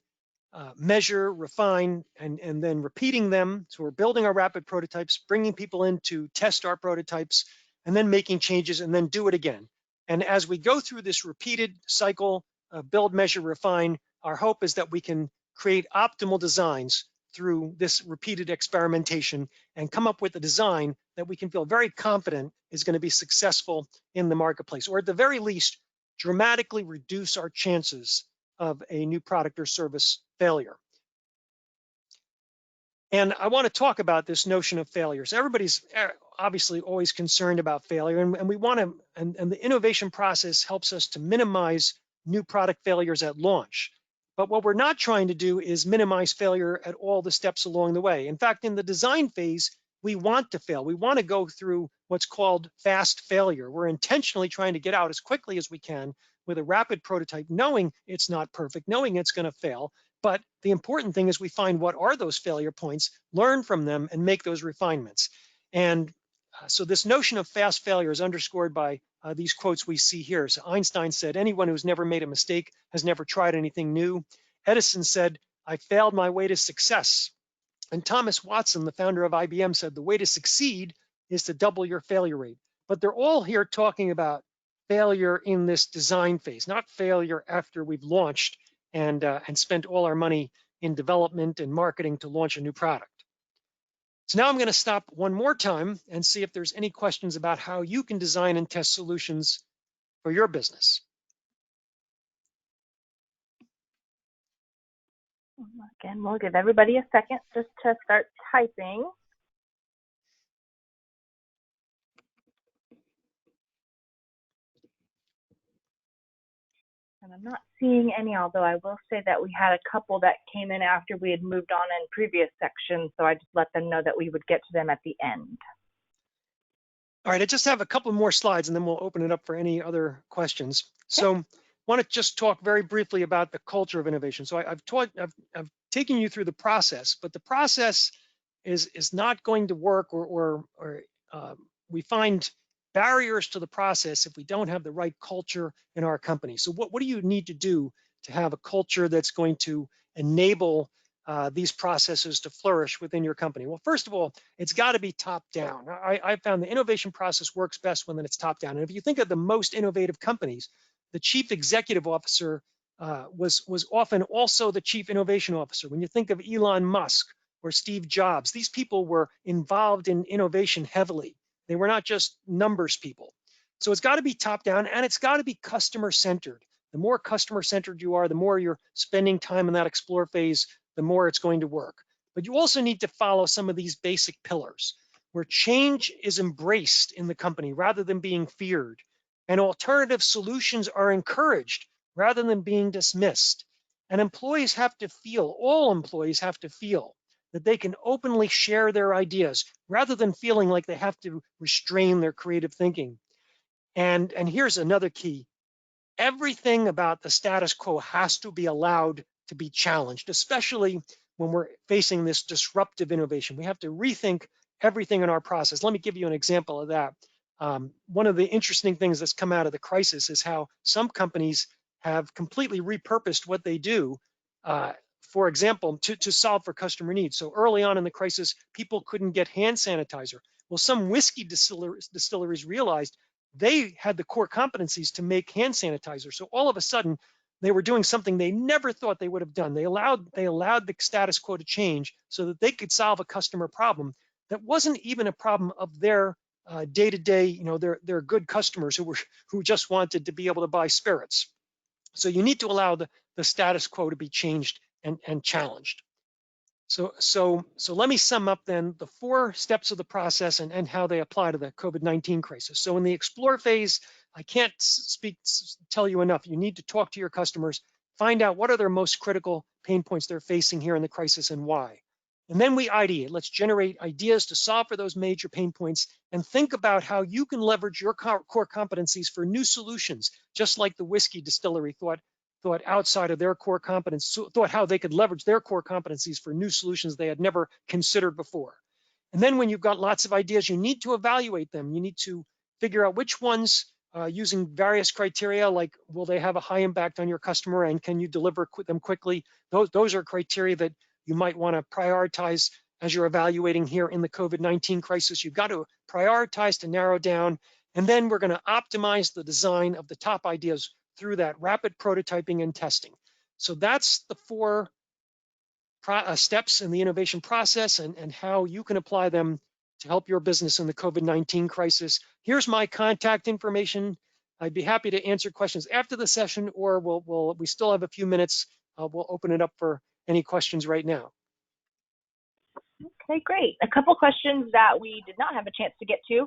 measure, refine, and then repeating them. So we're building our rapid prototypes, bringing people in to test our prototypes, and then making changes, and then do it again. And as we go through this repeated cycle of build, measure, refine, our hope is that we can create optimal designs through this repeated experimentation and come up with a design that we can feel very confident is going to be successful in the marketplace, or at the very least, dramatically reduce our chances of a new product or service failure. And I want to talk about this notion of failures. Everybody's obviously always concerned about failure, and we want to, and the innovation process helps us to minimize new product failures at launch. But what we're not trying to do is minimize failure at all the steps along the way. In fact, in the design phase, we want to fail. We want to go through what's called fast failure. We're intentionally trying to get out as quickly as we can with a rapid prototype, knowing it's not perfect, knowing it's going to fail. But the important thing is we find what are those failure points, learn from them, and make those refinements. And so this notion of fast failure is underscored by these quotes we see here. So Einstein said, "Anyone who's never made a mistake has never tried anything new." Edison said, "I failed my way to success." And Thomas Watson, the founder of IBM, said, "The way to succeed is to double your failure rate." But they're all here talking about failure in this design phase, not failure after we've launched and spent all our money in development and marketing to launch a new product. So now I'm going to stop one more time and see if there's any questions about how you can design and test solutions for your business. Again, we'll give everybody a second just to start typing. And I'm not seeing any, although I will say that we had a couple that came in after we had moved on in previous sections, so I just let them know that we would get to them at the end. All right, I just have a couple more slides and then we'll open it up for any other questions. So I want to just talk very briefly about the culture of innovation. So I've taken you through the process, but the process is not going to work, or we find barriers to the process if we don't have the right culture in our company. So what do you need to do to have a culture that's going to enable these processes to flourish within your company? Well, first of all, it's got to be top down. I found the innovation process works best when it's top down. And if you think of the most innovative companies, the chief executive officer was often also the chief innovation officer. When you think of Elon Musk or Steve Jobs, these people were involved in innovation heavily. They were not just numbers people. So it's got to be top down, and it's got to be customer centered. The more customer centered you are, the more you're spending time in that explore phase, the more it's going to work. But you also need to follow some of these basic pillars where change is embraced in the company rather than being feared, and alternative solutions are encouraged rather than being dismissed. And employees have to feel, all employees have to feel that they can openly share their ideas rather than feeling like they have to restrain their creative thinking. And here's another key. Everything about the status quo has to be allowed to be challenged, especially when we're facing this disruptive innovation. We have to rethink everything in our process. Let me give you an example of that. One of the interesting things that's come out of the crisis is how some companies have completely repurposed what they do, for example, to solve for customer needs. So early on in the crisis, people couldn't get hand sanitizer. Well, some whiskey distilleries realized they had the core competencies to make hand sanitizer. So all of a sudden, they were doing something they never thought they would have done. They allowed the status quo to change so that they could solve a customer problem that wasn't even a problem of their day-to-day, their good customers who just wanted to be able to buy spirits. So you need to allow the status quo to be changed and challenged. So let me sum up then the 4 steps of the process and how they apply to the COVID-19 crisis. So in the explore phase, I can't tell you enough. You need to talk to your customers, find out what are their most critical pain points they're facing here in the crisis and why. And then we ideate. Let's generate ideas to solve for those major pain points and think about how you can leverage your core competencies for new solutions, just like the whiskey distillery thought outside of their core competence, thought how they could leverage their core competencies for new solutions they had never considered before. And then when you've got lots of ideas, you need to evaluate them. You need to figure out which ones, using various criteria, like will they have a high impact on your customer and can you deliver them quickly? Those are criteria that you might want to prioritize as you're evaluating here in the COVID-19 crisis. You've got to prioritize to narrow down, and then we're going to optimize the design of the top ideas through that rapid prototyping and testing. So that's the 4 steps in the innovation process and how you can apply them to help your business in the COVID-19 crisis. Here's my contact information. I'd be happy to answer questions after the session, or we still have a few minutes. We'll open it up for any questions right now. Okay, great. A couple questions that we did not have a chance to get to.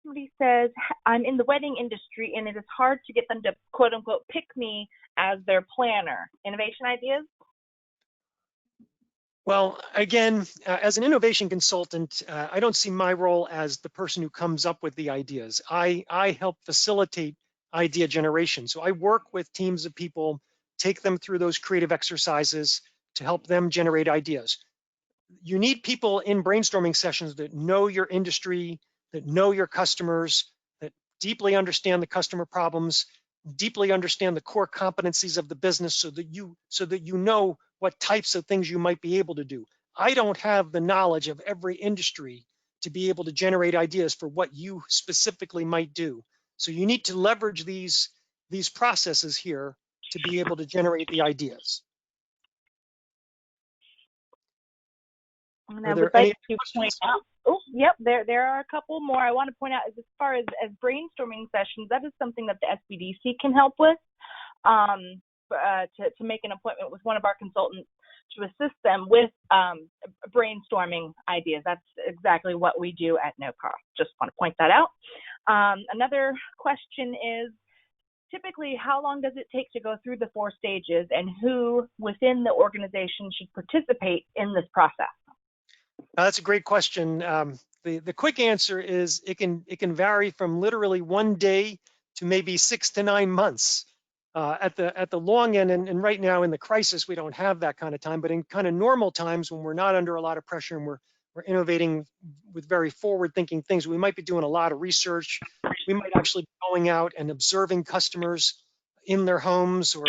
Somebody says, I'm in the wedding industry and it is hard to get them to quote unquote pick me as their planner. Innovation ideas? Well, again, as an innovation consultant, I don't see my role as the person who comes up with the ideas. I help facilitate idea generation. So I work with teams of people, take them through those creative exercises to help them generate ideas. You need people in brainstorming sessions that know your industry, that know your customers, that deeply understand the customer problems, deeply understand the core competencies of the business so that you know what types of things you might be able to do. I don't have the knowledge of every industry to be able to generate ideas for what you specifically might do. So you need to leverage these processes here to be able to generate the ideas. And I would like to point out, there are a couple more. I want to point out, as far as brainstorming sessions, that is something that the SBDC can help with, to make an appointment with one of our consultants to assist them with brainstorming ideas. That's exactly what we do at no cost. Just want to point that out. Another question is, typically, how long does it take to go through the 4 stages, and who within the organization should participate in this process? That's a great question. The quick answer is it can vary from literally 1 day to maybe 6 to 9 months. At the long end, and right now in the crisis, we don't have that kind of time. But in kind of normal times, when we're not under a lot of pressure and we're innovating with very forward-thinking things, we might be doing a lot of research. We might actually be going out and observing customers in their homes or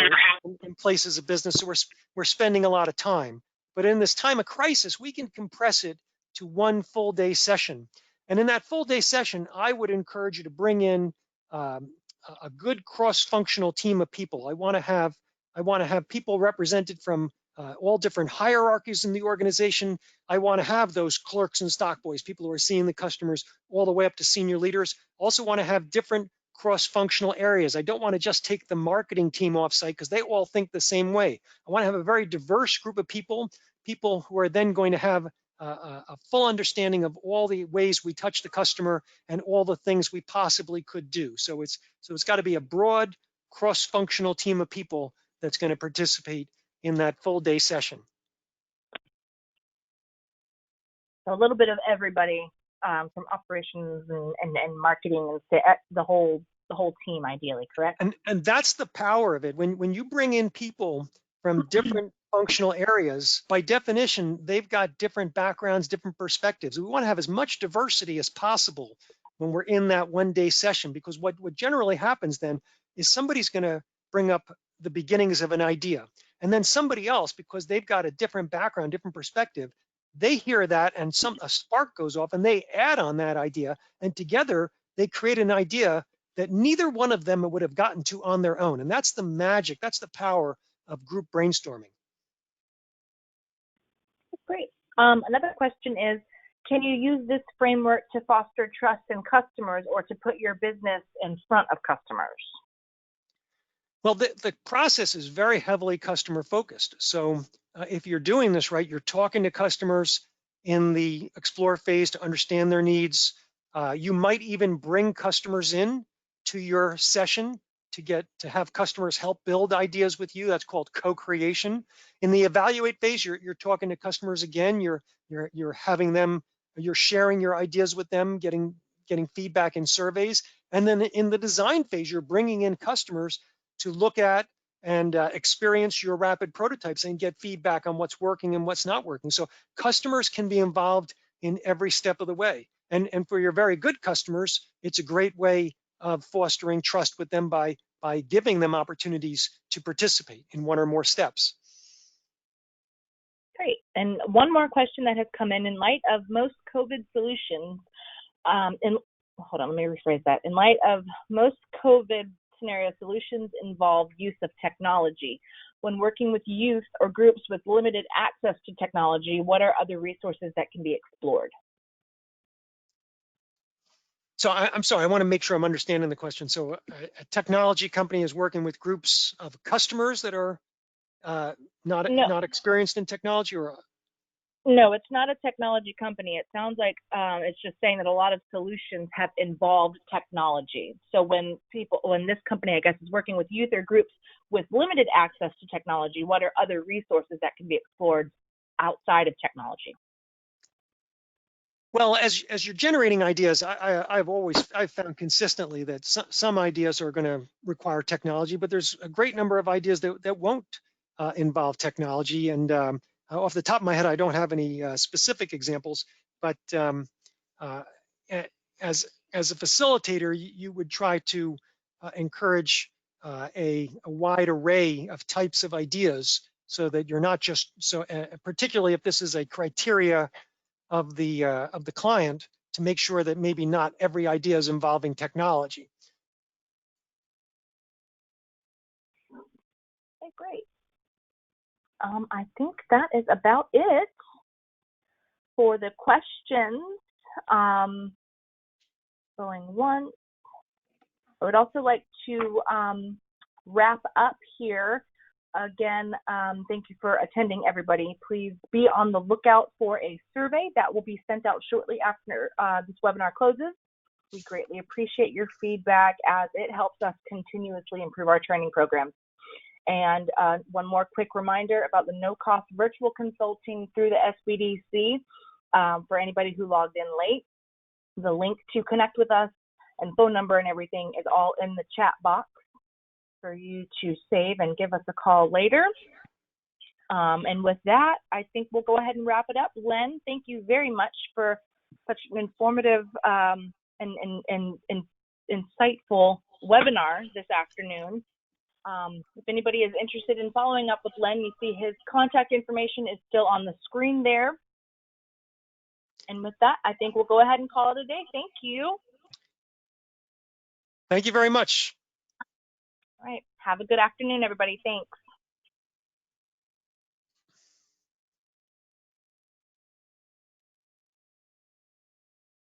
in places of business. So we're spending a lot of time. But in this time of crisis, we can compress it to 1 full day session. And in that full day session, I would encourage you to bring in a good cross-functional team of people. I want to have people represented from all different hierarchies in the organization. I want to have those clerks and stock boys, people who are seeing the customers, all the way up to senior leaders. Also want to have different cross-functional areas. I don't want to just take the marketing team offsite because they all think the same way. I want to have a very diverse group of people who are then going to have a full understanding of all the ways we touch the customer and all the things we possibly could do. So it's got to be a broad, cross-functional team of people that's going to participate in that full day session. So a little bit of everybody, from operations and marketing and the whole team, ideally, correct? And that's the power of it. When you bring in people from different functional areas, by definition, they've got different backgrounds, different perspectives. We want to have as much diversity as possible when we're in that 1 day session, because what generally happens then is somebody's going to bring up the beginnings of an idea, and then somebody else, because they've got a different background, different perspective, they hear that and a spark goes off and they add on that idea, and together they create an idea that neither one of them would have gotten to on their own. And that's the magic, that's the power of group brainstorming. Great. Another question is, can you use this framework to foster trust in customers or to put your business in front of customers? Well, the process is very heavily customer focused. So if you're doing this right, you're talking to customers in the explore phase to understand their needs. You might even bring customers in to your session to have customers help build ideas with you. That's called co-creation. In the evaluate phase, you're talking to customers again. You're having them, you're sharing your ideas with them, getting feedback in surveys. And then in the design phase, you're bringing in customers to look at and experience your rapid prototypes and get feedback on what's working and what's not working. So customers can be involved in every step of the way. And for your very good customers, it's a great way of fostering trust with them by giving them opportunities to participate in one or more steps. Great. And one more question that has come in light of most COVID solutions, hold on, let me rephrase that. In light of most COVID scenario solutions involve use of technology. When working with youth or groups with limited access to technology, what are other resources that can be explored? So I'm sorry, I want to make sure I'm understanding the question. So a technology company is working with groups of customers that are not experienced in technology, or? No, it's not a technology company. It sounds like it's just saying that a lot of solutions have involved technology. So when this company, I guess, is working with youth or groups with limited access to technology, what are other resources that can be explored outside of technology? Well, as you're generating ideas, I've found consistently that some ideas are going to require technology, but there's a great number of ideas that won't involve technology. And off the top of my head, I don't have any specific examples, but as a facilitator, you would try to encourage a wide array of types of ideas, so that you're not just particularly if this is a criteria of the client, to make sure that maybe not every idea is involving technology. Okay, great. I think that is about it for the questions. Going once. I would also like to wrap up here. Again, thank you for attending, everybody. Please be on the lookout for a survey that will be sent out shortly after this webinar closes. We greatly appreciate your feedback as it helps us continuously improve our training programs. And one more quick reminder about the no-cost virtual consulting through the SBDC for anybody who logged in late. The link to connect with us and phone number and everything is all in the chat box for you to save and give us a call later. And with that, I think we'll go ahead and wrap it up. Len, thank you very much for such an informative and insightful webinar this afternoon. If anybody is interested in following up with Len, you see his contact information is still on the screen there. And with that, I think we'll go ahead and call it a day. Thank you. Thank you very much. All right. Have a good afternoon, everybody. Thanks.